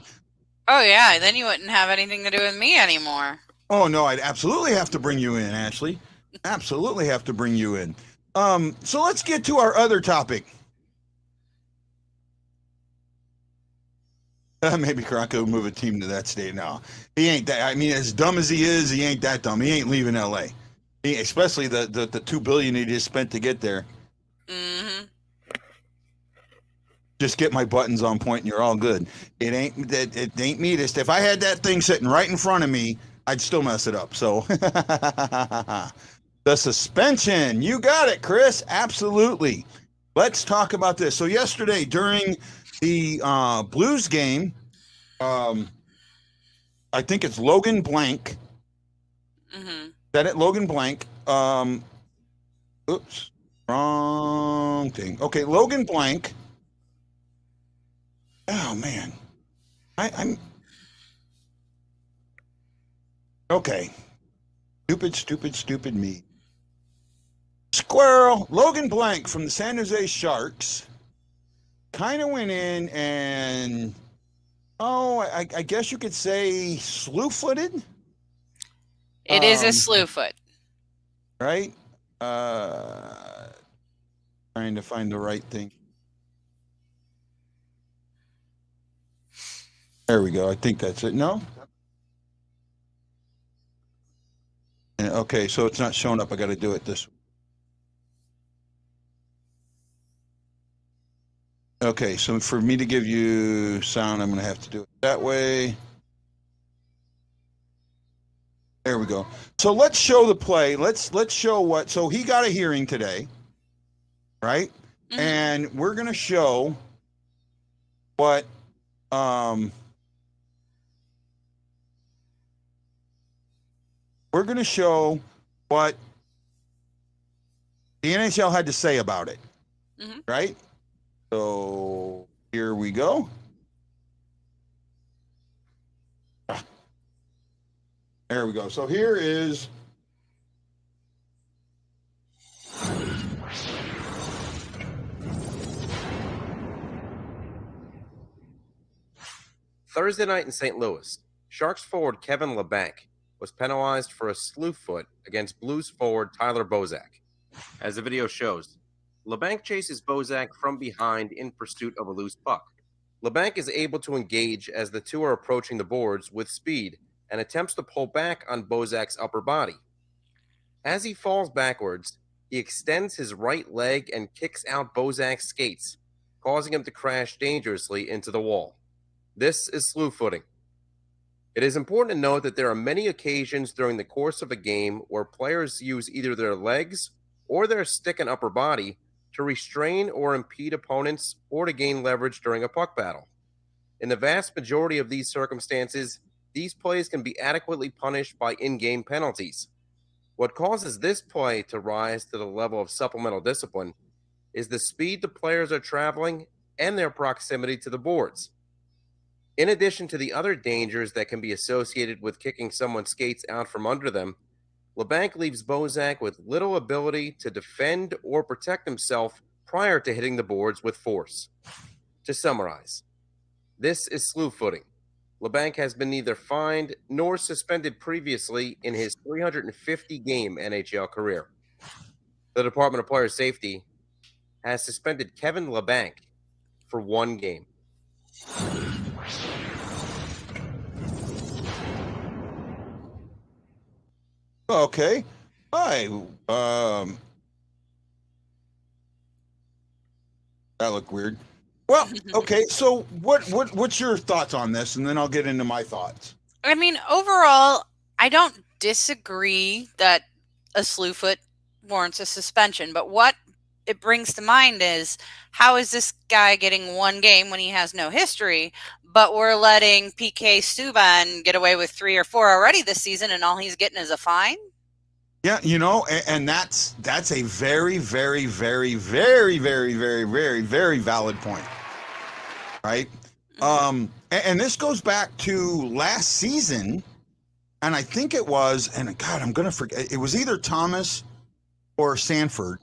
Oh yeah, then you wouldn't have anything to do with me anymore. Oh no, I'd absolutely have to bring you in, Ashley. Absolutely have to bring you in. So let's get to our other topic. Maybe Karanka will move a team to that state now. He ain't that. I mean, as dumb as he is, he ain't that dumb. He ain't leaving LA. Especially the $2 billion he just spent to get there. Mm-hmm. Just get my buttons on point, and you're all good. It ain't me. If I had that thing sitting right in front of me, I'd still mess it up. So the suspension, you got it, Chris. Absolutely. Let's talk about this. So yesterday during the Blues game, I think it's Logan Blank. Mm-hmm. That it, Logan Blank. Oops, wrong thing. Okay, Logan Blank. Oh man, I'm okay. Stupid me. Squirrel. Logan Blank from the San Jose Sharks kind of went in and I guess you could say slew-footed. It is a slew foot. Right? Trying to find the right thing. There we go. I think that's it. No? Okay, so it's not showing up. I got to do it this way. Okay, so for me to give you sound, I'm going to have to do it that way. There we go. So let's show the play. Let's show what. So he got a hearing today, right? Mm-hmm. And we're going to show what we're going to show what the NHL had to say about it, right? So here we go. There we go. So here is Thursday night in St. Louis, Sharks forward Kevin Labanc was penalized for a slew foot against Blues forward Tyler Bozak. As the video shows, Labanc chases Bozak from behind in pursuit of a loose puck. Labanc is able to engage as the two are approaching the boards with speed and attempts to pull back on Bozak's upper body. As he falls backwards, he extends his right leg and kicks out Bozak's skates, causing him to crash dangerously into the wall. This is slew footing. It is important to note that there are many occasions during the course of a game where players use either their legs or their stick and upper body to restrain or impede opponents or to gain leverage during a puck battle. In the vast majority of these circumstances, these plays can be adequately punished by in-game penalties. What causes this play to rise to the level of supplemental discipline is the speed the players are traveling and their proximity to the boards. In addition to the other dangers that can be associated with kicking someone's skates out from under them, Labanc leaves Bozak with little ability to defend or protect himself prior to hitting the boards with force. To summarize, this is slew footing. Labanc has been neither fined nor suspended previously in his 350-game NHL career. The Department of Player Safety has suspended Kevin Labanc for 1 game. Okay. Hi. That looked weird. Well, okay. So what's your thoughts on this? And then I'll get into my thoughts. I mean, overall, I don't disagree that a slew foot warrants a suspension, but what it brings to mind is, how is this guy getting 1 game when he has no history, but we're letting PK Subban get away with 3 or 4 already this season, and all he's getting is a fine? Yeah, you know, and that's a very, very, very, very, very, very, very, very valid point, right? And this goes back to last season, and I think it was, and God, I'm gonna forget. It was either Thomas or Sanford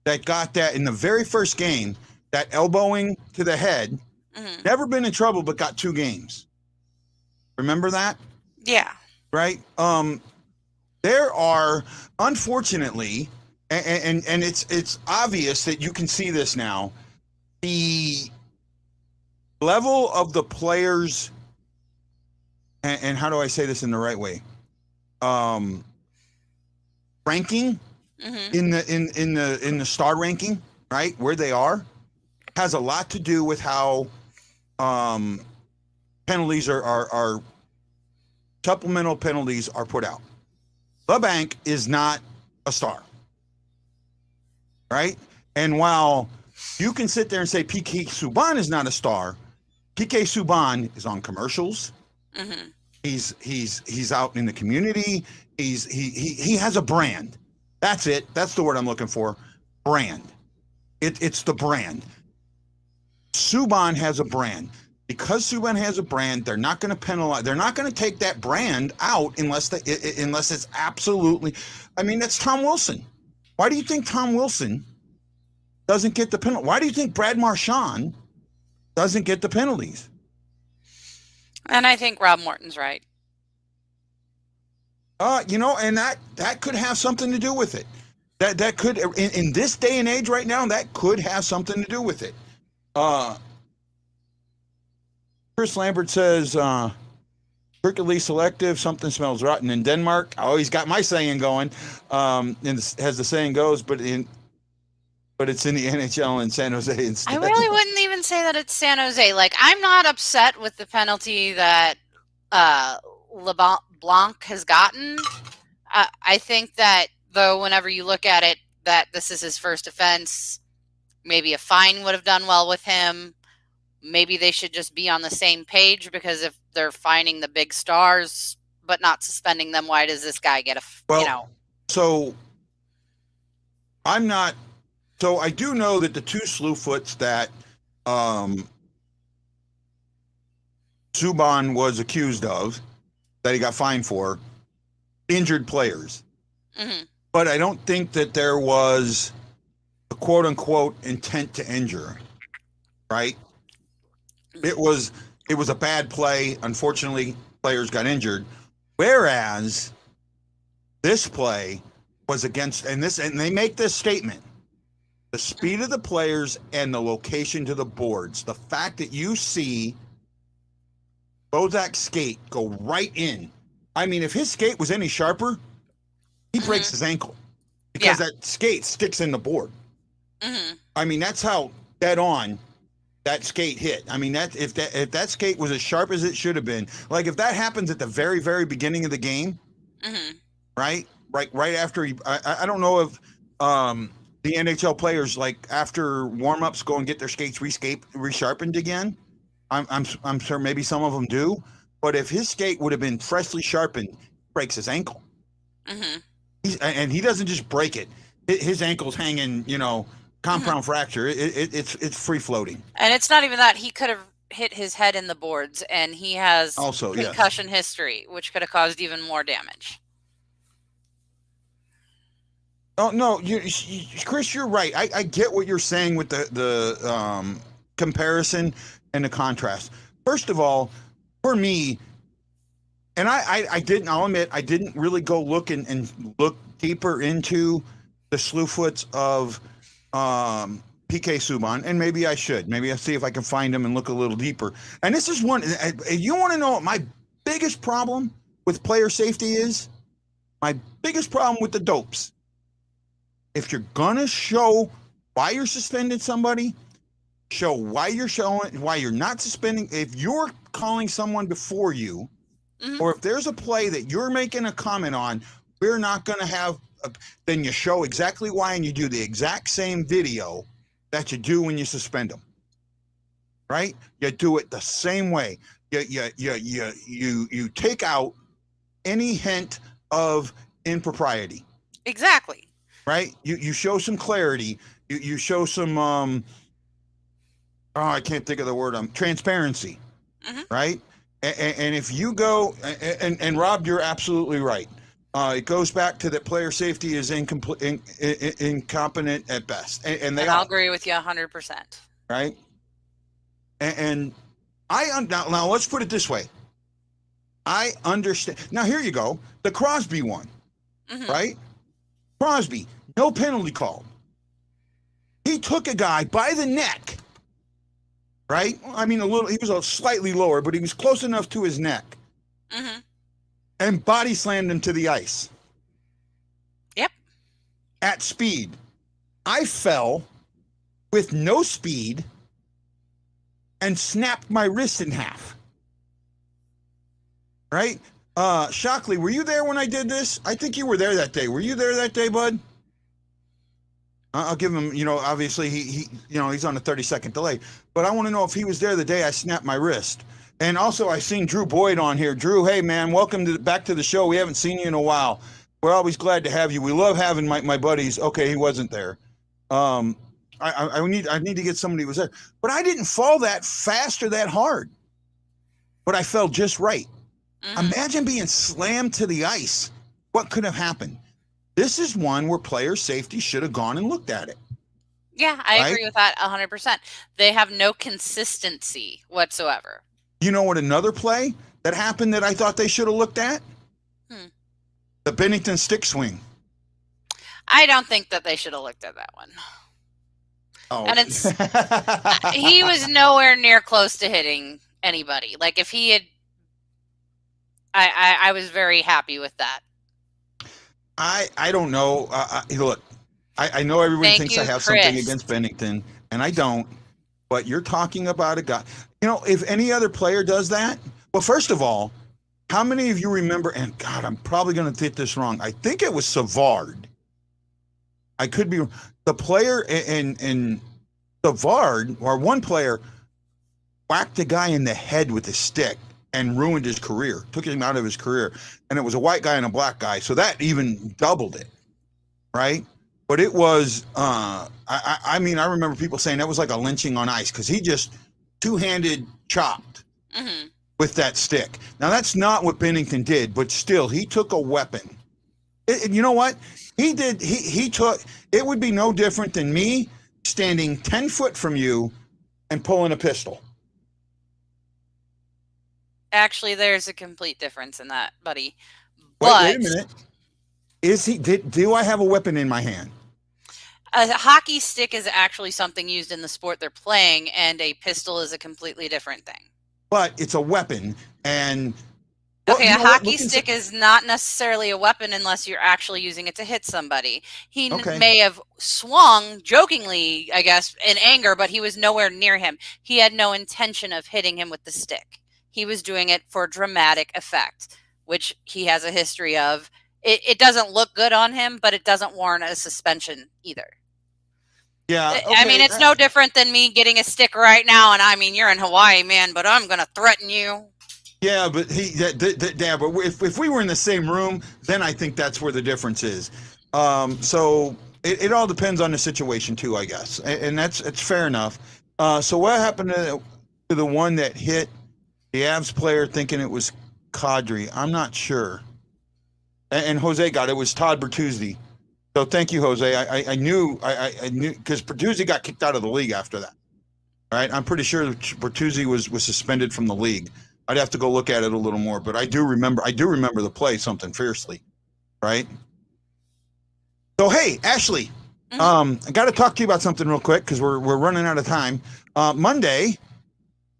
that got that in the very first game, that elbowing to the head. Never been in trouble, but got 2 games. Remember that? Yeah. Right. There are, unfortunately, and it's obvious that you can see this now, the level of the players, and how do I say this in the right way? Ranking in the star ranking, right, where they are, has a lot to do with how penalties are supplemental penalties are put out. Labanc is not a star, right? And while you can sit there and say PK Subban is not a star, PK Subban is on commercials. He's out in the community. He has a brand. That's it. That's the word I'm looking for. Brand. It's the brand. Subban has a brand. Because Subban has a brand, they're not going to penalize. They're not going to take that brand out unless it's absolutely. I mean, that's Tom Wilson. Why do you think Tom Wilson doesn't get the penalty? Why do you think Brad Marchand doesn't get the penalties? And I think Rob Morton's right. You know, and that could have something to do with it. That could, in this day and age right now, that could have something to do with it. Chris Lambert says, crookedly selective, something smells rotten in Denmark. I always got my saying going, and as the saying goes, but it's in the NHL in San Jose instead. I really wouldn't even say that it's San Jose. Like, I'm not upset with the penalty that LeBlanc has gotten. I think that, though, whenever you look at it, that this is his first offense, maybe a fine would have done well with him. Maybe they should just be on the same page, because if they're fining the big stars but not suspending them, why does this guy get So I'm not. So I do know that the 2 slew foots that Subban was accused of, that he got fined for, injured players. But I don't think that there was a quote unquote intent to injure, right? It was a bad play. Unfortunately, players got injured. Whereas this play was against, and they make this statement: the speed of the players and the location to the boards. The fact that you see Bozak's skate go right in. I mean, if his skate was any sharper, he breaks his ankle, because that skate sticks in the board. I mean, that's how dead on that skate hit. I mean, that if that skate was as sharp as it should have been, like if that happens at the very, very beginning of the game, right after I don't know if the NHL players, like, after warm-ups, go and get their skates resharpened again. I'm sure maybe some of them do, but if his skate would have been freshly sharpened, breaks his ankle. And he doesn't just break it. His ankle's hanging, compound fracture. It's free floating. And it's not even that. He could have hit his head in the boards, and he has Also, yes. concussion history, which could have caused even more damage. Oh no, Chris, you're right. I get what you're saying with the comparison and the contrast. First of all, for me, and I'll admit, I didn't really go look and look deeper into the Slewfoots of PK Subban, and maybe I should. Maybe I'll see if I can find them and look a little deeper. And this is one. You want to know what my biggest problem with player safety is? My biggest problem with the dopes. If you're gonna show why you're suspending somebody, show why you're not suspending. If you're calling someone before you, or if there's a play that you're making a comment on, we're not gonna have. Then you show exactly why, and you do the exact same video that you do when you suspend them. Right? You do it the same way. You take out any hint of impropriety. Exactly. Right? You show some clarity. You show some I can't think of the word. Transparency. Right? And if you go and Rob, you're absolutely right. It goes back to that player safety is incompetent at best, and I'll agree with you 100%. Right? And now let's put it this way. I understand. Now here you go. The Crosby one, right? Crosby, no penalty called. He took a guy by the neck, right? I mean, he was slightly lower, but he was close enough to his neck. And body slammed him to the ice. Yep. At speed. I fell with no speed and snapped my wrist in half. Right? Shockley, were you there when I did this? I think you were there that day. Were you there that day, bud? I'll give him, obviously he's on a 30-second delay, but I want to know if he was there the day I snapped my wrist. And also I seen Drew Boyd on here. Drew, hey man, welcome back to the show. We haven't seen you in a while. We're always glad to have you. We love having my buddies. Okay, he wasn't there. I need to get somebody who was there. But I didn't fall that fast or that hard. But I fell just right. Imagine being slammed to the ice. What could have happened? This is one where player safety should have gone and looked at it. Yeah, I agree with that 100%. They have no consistency whatsoever. You know what another play that happened that I thought they should have looked at? The Bennington stick swing. I don't think that they should have looked at that one. Oh. And he was nowhere near close to hitting anybody. Like if he had, I was very happy with that. I don't know. Look, I know everybody thinks I have something against Bennington, and I don't. But you're talking about a guy. If any other player does that, well, first of all, how many of you remember? And God, I'm probably going to get this wrong. I think it was Savard. I could be the player in Savard, or one player whacked a guy in the head with a stick and ruined his career, took him out of his career. And it was a white guy and a black guy. So that even doubled it. Right. But it was, I mean, I remember people saying that was like a lynching on ice because he just two-handed chopped with that stick. Now, that's not what Bennington did, but still, he took a weapon. You know what? He did. He took, it would be no different than me standing 10 foot from you and pulling a pistol. Actually, there's a complete difference in that, buddy. Wait a minute. Do I have a weapon in my hand? A hockey stick is actually something used in the sport they're playing, and a pistol is a completely different thing. But it's a weapon, and... Okay, a hockey stick is not necessarily a weapon unless you're actually using it to hit somebody. He may have swung, jokingly, I guess, in anger, but he was nowhere near him. He had no intention of hitting him with the stick. He was doing it for dramatic effect, which he has a history of. It doesn't look good on him, but it doesn't warrant a suspension either. Yeah. Okay. I mean, it's no different than me getting a stick right now, and I mean, you're in Hawaii, man, but I'm going to threaten you. Yeah, but but if we were in the same room, then I think that's where the difference is. So it all depends on the situation too, I guess, and it's fair enough. So what happened to the one that hit the Avs player thinking it was Kadri? I'm not sure. And Jose got it. It was Todd Bertuzzi. So thank you, Jose. I knew because Bertuzzi got kicked out of the league after that. Right? I'm pretty sure Bertuzzi was suspended from the league. I'd have to go look at it a little more, but I do remember the play something fiercely, right? So hey, Ashley, I got to talk to you about something real quick because we're running out of time. Monday,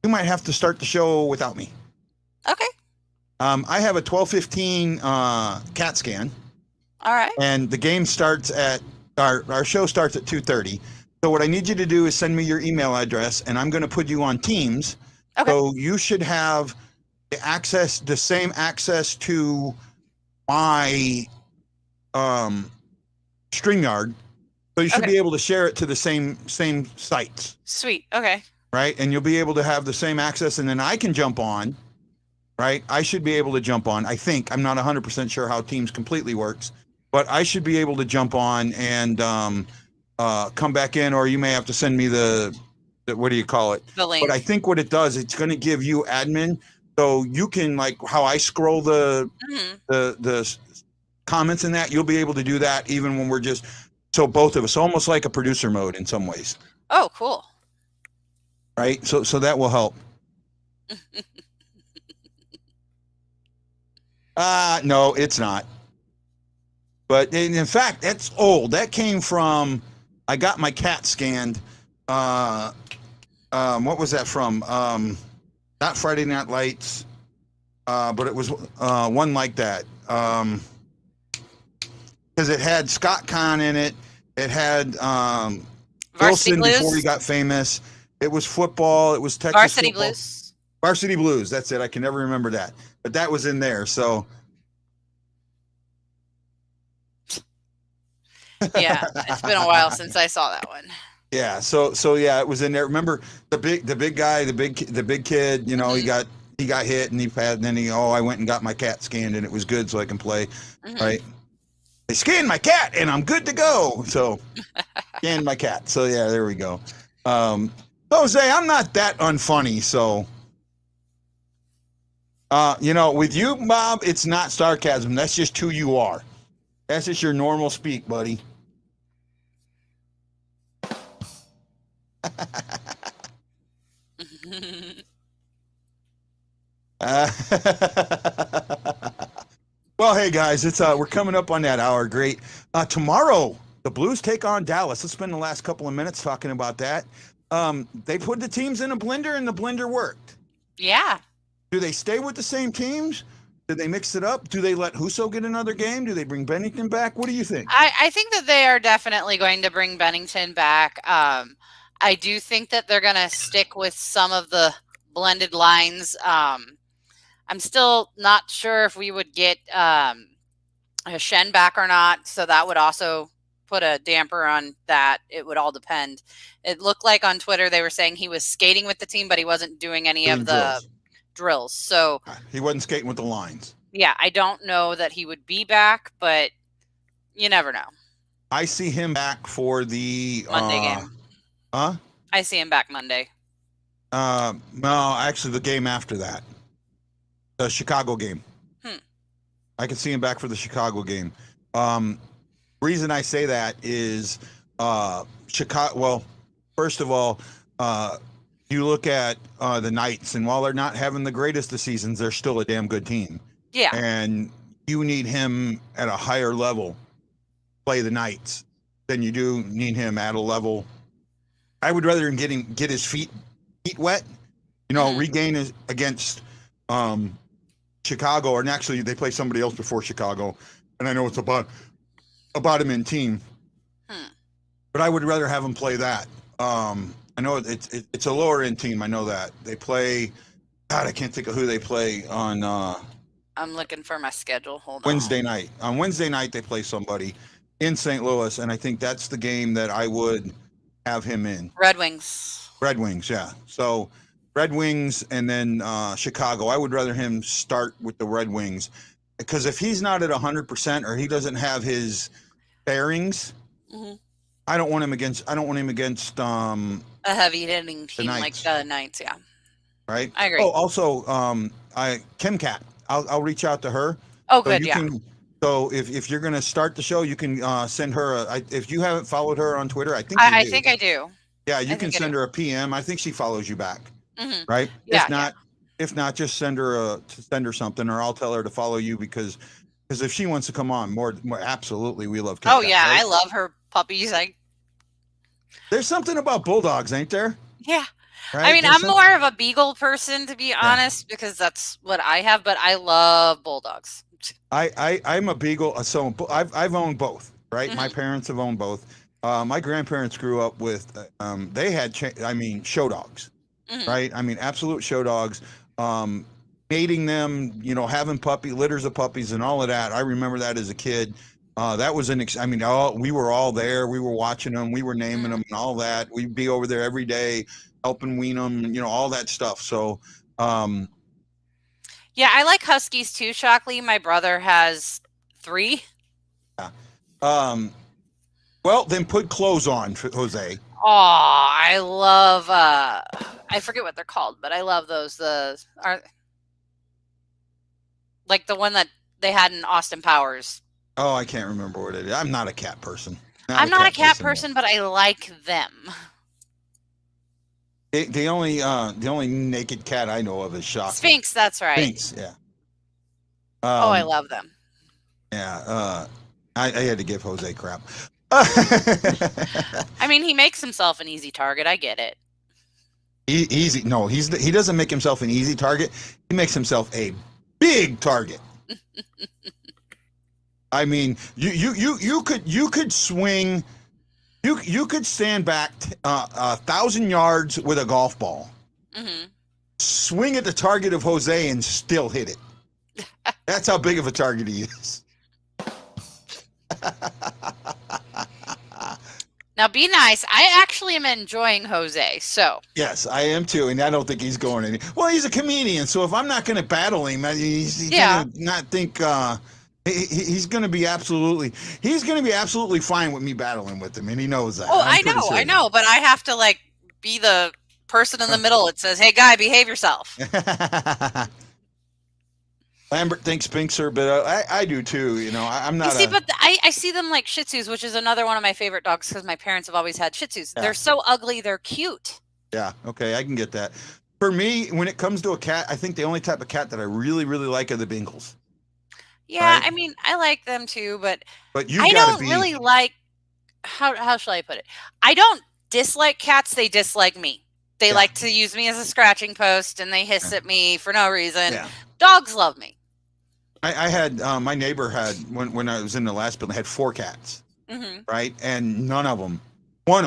you might have to start the show without me. Okay. I have a 12:15 CAT scan. All right. And the game starts at our show starts at 2:30. So what I need you to do is send me your email address, and I'm going to put you on Teams. Okay. So you should have the same access to my StreamYard. So you should be able to share it to the same sites. Sweet. Okay. Right? And you'll be able to have the same access, and then I can jump on, right? I should be able to jump on. I think. I'm not 100% sure how Teams completely works, but I should be able to jump on and come back in, or you may have to send me the what do you call it? The link. But I think what it does, it's going to give you admin, so you can, like how I scroll the comments in that, you'll be able to do that even when we're just both of us, almost like a producer mode in some ways. Oh, cool. Right. So that will help. No, it's not. But in fact, that's old. That came from, I got my CAT scanned. What was that from? Not Friday Night Lights, but it was one like that. Because it had Scott Conn in it. It had Wilson before he got famous. It was football. It was Texas Varsity football. Blues. Varsity Blues. That's it. I can never remember that, but that was in there. So. Yeah, it's been a while since I saw that one. Yeah, so yeah, it was in there. Remember the big guy, the big kid, you know, he got hit and I went and got my CAT scanned and it was good so I can play. Right. They scanned my CAT and I'm good to go. So scanned my CAT. So yeah, there we go. Jose, I'm not that unfunny, so you know, with you, Bob, it's not sarcasm. That's just who you are. That's just your normal speak, buddy. Well, hey guys, it's we're coming up on that hour. Great. Tomorrow, the Blues take on Dallas. Let's spend the last couple of minutes talking about that. They put the teams in a blender, and the blender worked. Yeah. Do they stay with the same teams? Do they mix it up? Do they let Husso get another game? Do they bring Bennington back? What do you think? I think that they are definitely going to bring Bennington back. I do think that they're going to stick with some of the blended lines. I'm still not sure if we would get Shen back or not, so that would also put a damper on that. It would all depend. It looked like on Twitter they were saying he was skating with the team, but he wasn't doing any of the drills. So he wasn't skating with the lines. Yeah, I don't know that he would be back, but you never know. I see him back for the Monday game. Huh? I see him back Monday. No, actually the game after that. The Chicago game. I can see him back for the Chicago game. Reason I say that is Chicago. Well, first of all, you look at the Knights, and while they're not having the greatest of seasons, they're still a damn good team. Yeah. And you need him at a higher level play the Knights than you do need him at a level. I would rather get his feet wet, you know, regain his against Chicago, or actually they play somebody else before Chicago, and I know it's a bottom-end team, but I would rather have him play that. I know it's a lower-end team. I know that they play. God, I can't think of who they play on. I'm looking for my schedule. Hold Wednesday night. On Wednesday night they play somebody in St. Louis, and I think that's the game that I would have him in. Red Wings. Red Wings, yeah. So Red Wings and then Chicago. I would rather him start with the Red Wings because if he's not at 100% or he doesn't have his bearings, I don't want him against. A heavy hitting team like Knights. the Knights. Yeah, Right. I agree. Oh, also, Kim Cat. I'll reach out to her. Oh, So good. you Yeah. can- so if you're gonna start the show, you can send her. If you haven't followed her on Twitter, I think I do. think I do. Yeah, you I can think I send do. her a PM. I think she follows you back. Mhm. Right. Yeah, If not, just send her something, or I'll tell her to follow you because if she wants to come on, more absolutely, we love. Kim Oh Cat, yeah, right? I love her puppies. There's something about bulldogs, ain't there? Yeah. Right? I mean, There's I'm some- more of a beagle person, to be honest, because that's what I have. But I love bulldogs. I'm a beagle, so I've owned both. Right, my Mhm. parents have owned both. My grandparents grew up with they had show dogs. Mhm. Right, I mean absolute show dogs. Mating them, having litters of puppies and all of that. I remember that as a kid. That was we were all there. We were watching them. We were naming them and all that. We'd be over there every day, helping wean them, all that stuff. So, Yeah, I like huskies too, Shockley. My brother has 3. well, then put clothes on, Jose. Oh, I love. I forget what they're called, but I love those. Like the one that they had in Austin Powers. Oh, I can't remember what it is. I'm not a cat person. I'm not a cat person, but I like them. The only naked cat I know of is Shockley. Sphinx, that's right. Sphinx, yeah. Oh, I love them. Yeah, I had to give Jose crap. I mean, he makes himself an easy target. I get it. Easy? No, he doesn't make himself an easy target. He makes himself a big target. I mean, you could swing. You could stand back 1,000 yards with a golf ball, swing at the target of Jose, and still hit it. That's how big of a target he is. Now, be nice. I actually am enjoying Jose. So Yes, I am too, and I don't think he's going any. Well, he's a comedian, so if I'm not going to battle him, he's going to not think. He's going to be absolutely fine with me battling with him, and he knows that. Oh, I'm pretty sure I of know, but I have to be the person in the middle that says, "Hey, guy, behave yourself." that. Lambert thinks Pinkster, but I do too. I'm not. I see them like Shih Tzus, which is another one of my favorite dogs because my parents have always had Shih Tzus. Yeah. They're so ugly, they're cute. Yeah. Okay, I can get that. For me, when it comes to a cat, I think the only type of cat that I really, really like are the Bengals. Yeah, Right. I mean, I like them too, but But I don't really like. How shall I put it? I don't dislike cats. They dislike me. They Yeah. like to use me as a scratching post, and they hiss at me for no reason. Yeah. Dogs love me. I had my neighbor had when I was in the last building had 4 cats, right, and none of them, one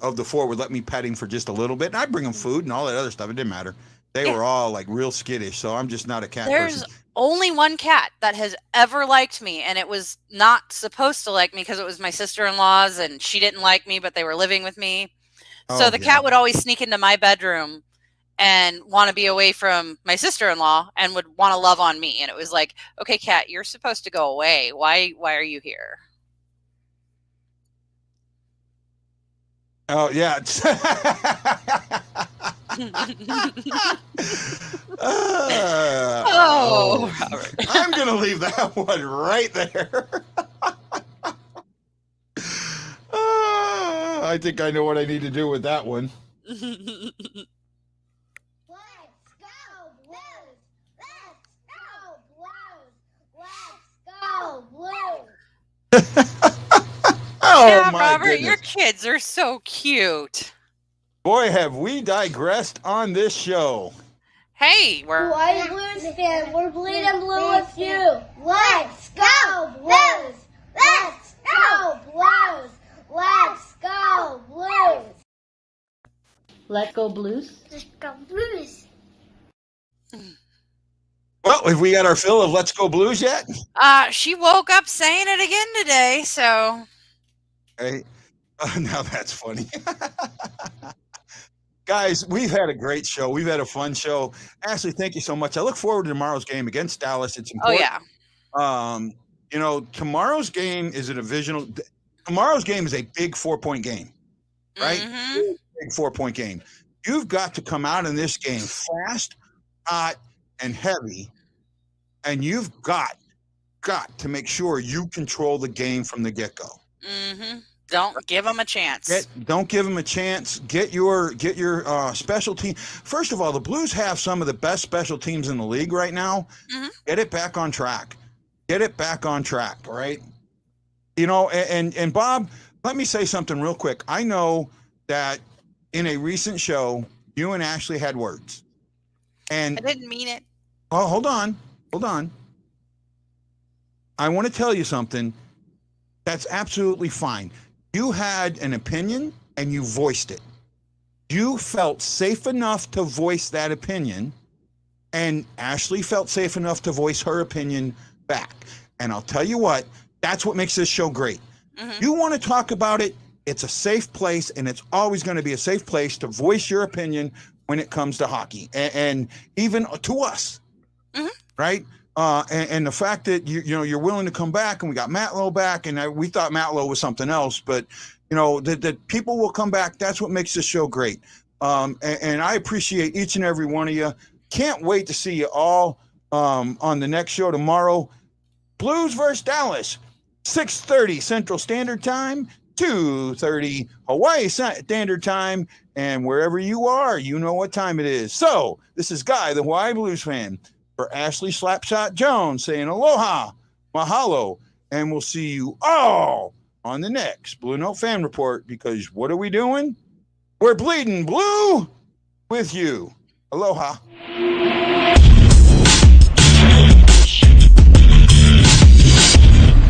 of the 4 would let me pet him for just a little bit, and I'd bring him food and all that other stuff. It didn't matter. They were all like real skittish, so I'm just not a cat There's person. only one cat that has ever liked me, and it was not supposed to like me because it was my sister-in-law's, and she didn't like me, but they were living with me. So the cat would always sneak into my bedroom and want to be away from my sister-in-law and would want to love on me. And it was like, okay, cat, you're supposed to go away. Why are you here? Oh yeah. Robert. I'm gonna leave that one right there. I think I know what I need to do with that one. Let's go Blues! Let's go Blues! Let's go Blues! Oh Yeah, my Robert, goodness. your kids are so cute. Boy, have we digressed on this show. Hey, we're White Blues fan, we're bleeding blue with you! Let's go Blues! Let's go Blues! Let's go Blues! Let Go Blues. Let's go Blues! Well, have we got our fill of Let's Go Blues yet? she woke up saying it again today, so Hey, now that's funny. Guys, we've had a great show. We've had a fun show. Ashley, thank you so much. I look forward to tomorrow's game against Dallas. It's Oh important. yeah. You know, tomorrow's game is a divisional. Tomorrow's game is a big 4-point game, right? Mhm. Big 4-point game. You've got to come out in this game fast, hot, and heavy, and you've got to make sure you control the game from the get-go. Mhm. Don't give them a chance. Don't give them a chance. Get your special team. First of all, the Blues have some of the best special teams in the league right now. Mhm. Get it back on track. Get it back on track, right? You know, and Bob, let me say something real quick. I know that in a recent show, you and Ashley had words. And I didn't mean it. oh, hold on. I want to tell you something. That's absolutely fine. You had an opinion and you voiced it. You felt safe enough to voice that opinion, and Ashley felt safe enough to voice her opinion back. And I'll tell you what, that's what makes this show great. Mhm. You want to talk about it, it's a safe place, and it's always going to be a safe place to voice your opinion when it comes to hockey, and even to us, Mhm. right? And the fact that you're willing to come back, and we got Matt Lowe back, and we thought Matt Lowe was something else, but you know that people will come back. That's what makes this show great. And I appreciate each and every one of you. Can't wait to see you all on the next show tomorrow. Blues versus Dallas, 6:30 Central Standard Time, 2:30 Hawaii Standard Time, and wherever you are, you know what time it is. So this is Guy, the Hawaii Blues fan, for Ashley Slapshot Jones saying aloha, mahalo, and we'll see you all on the next Blue Note Fan Report, because what are we doing? We're bleeding blue with you. Aloha.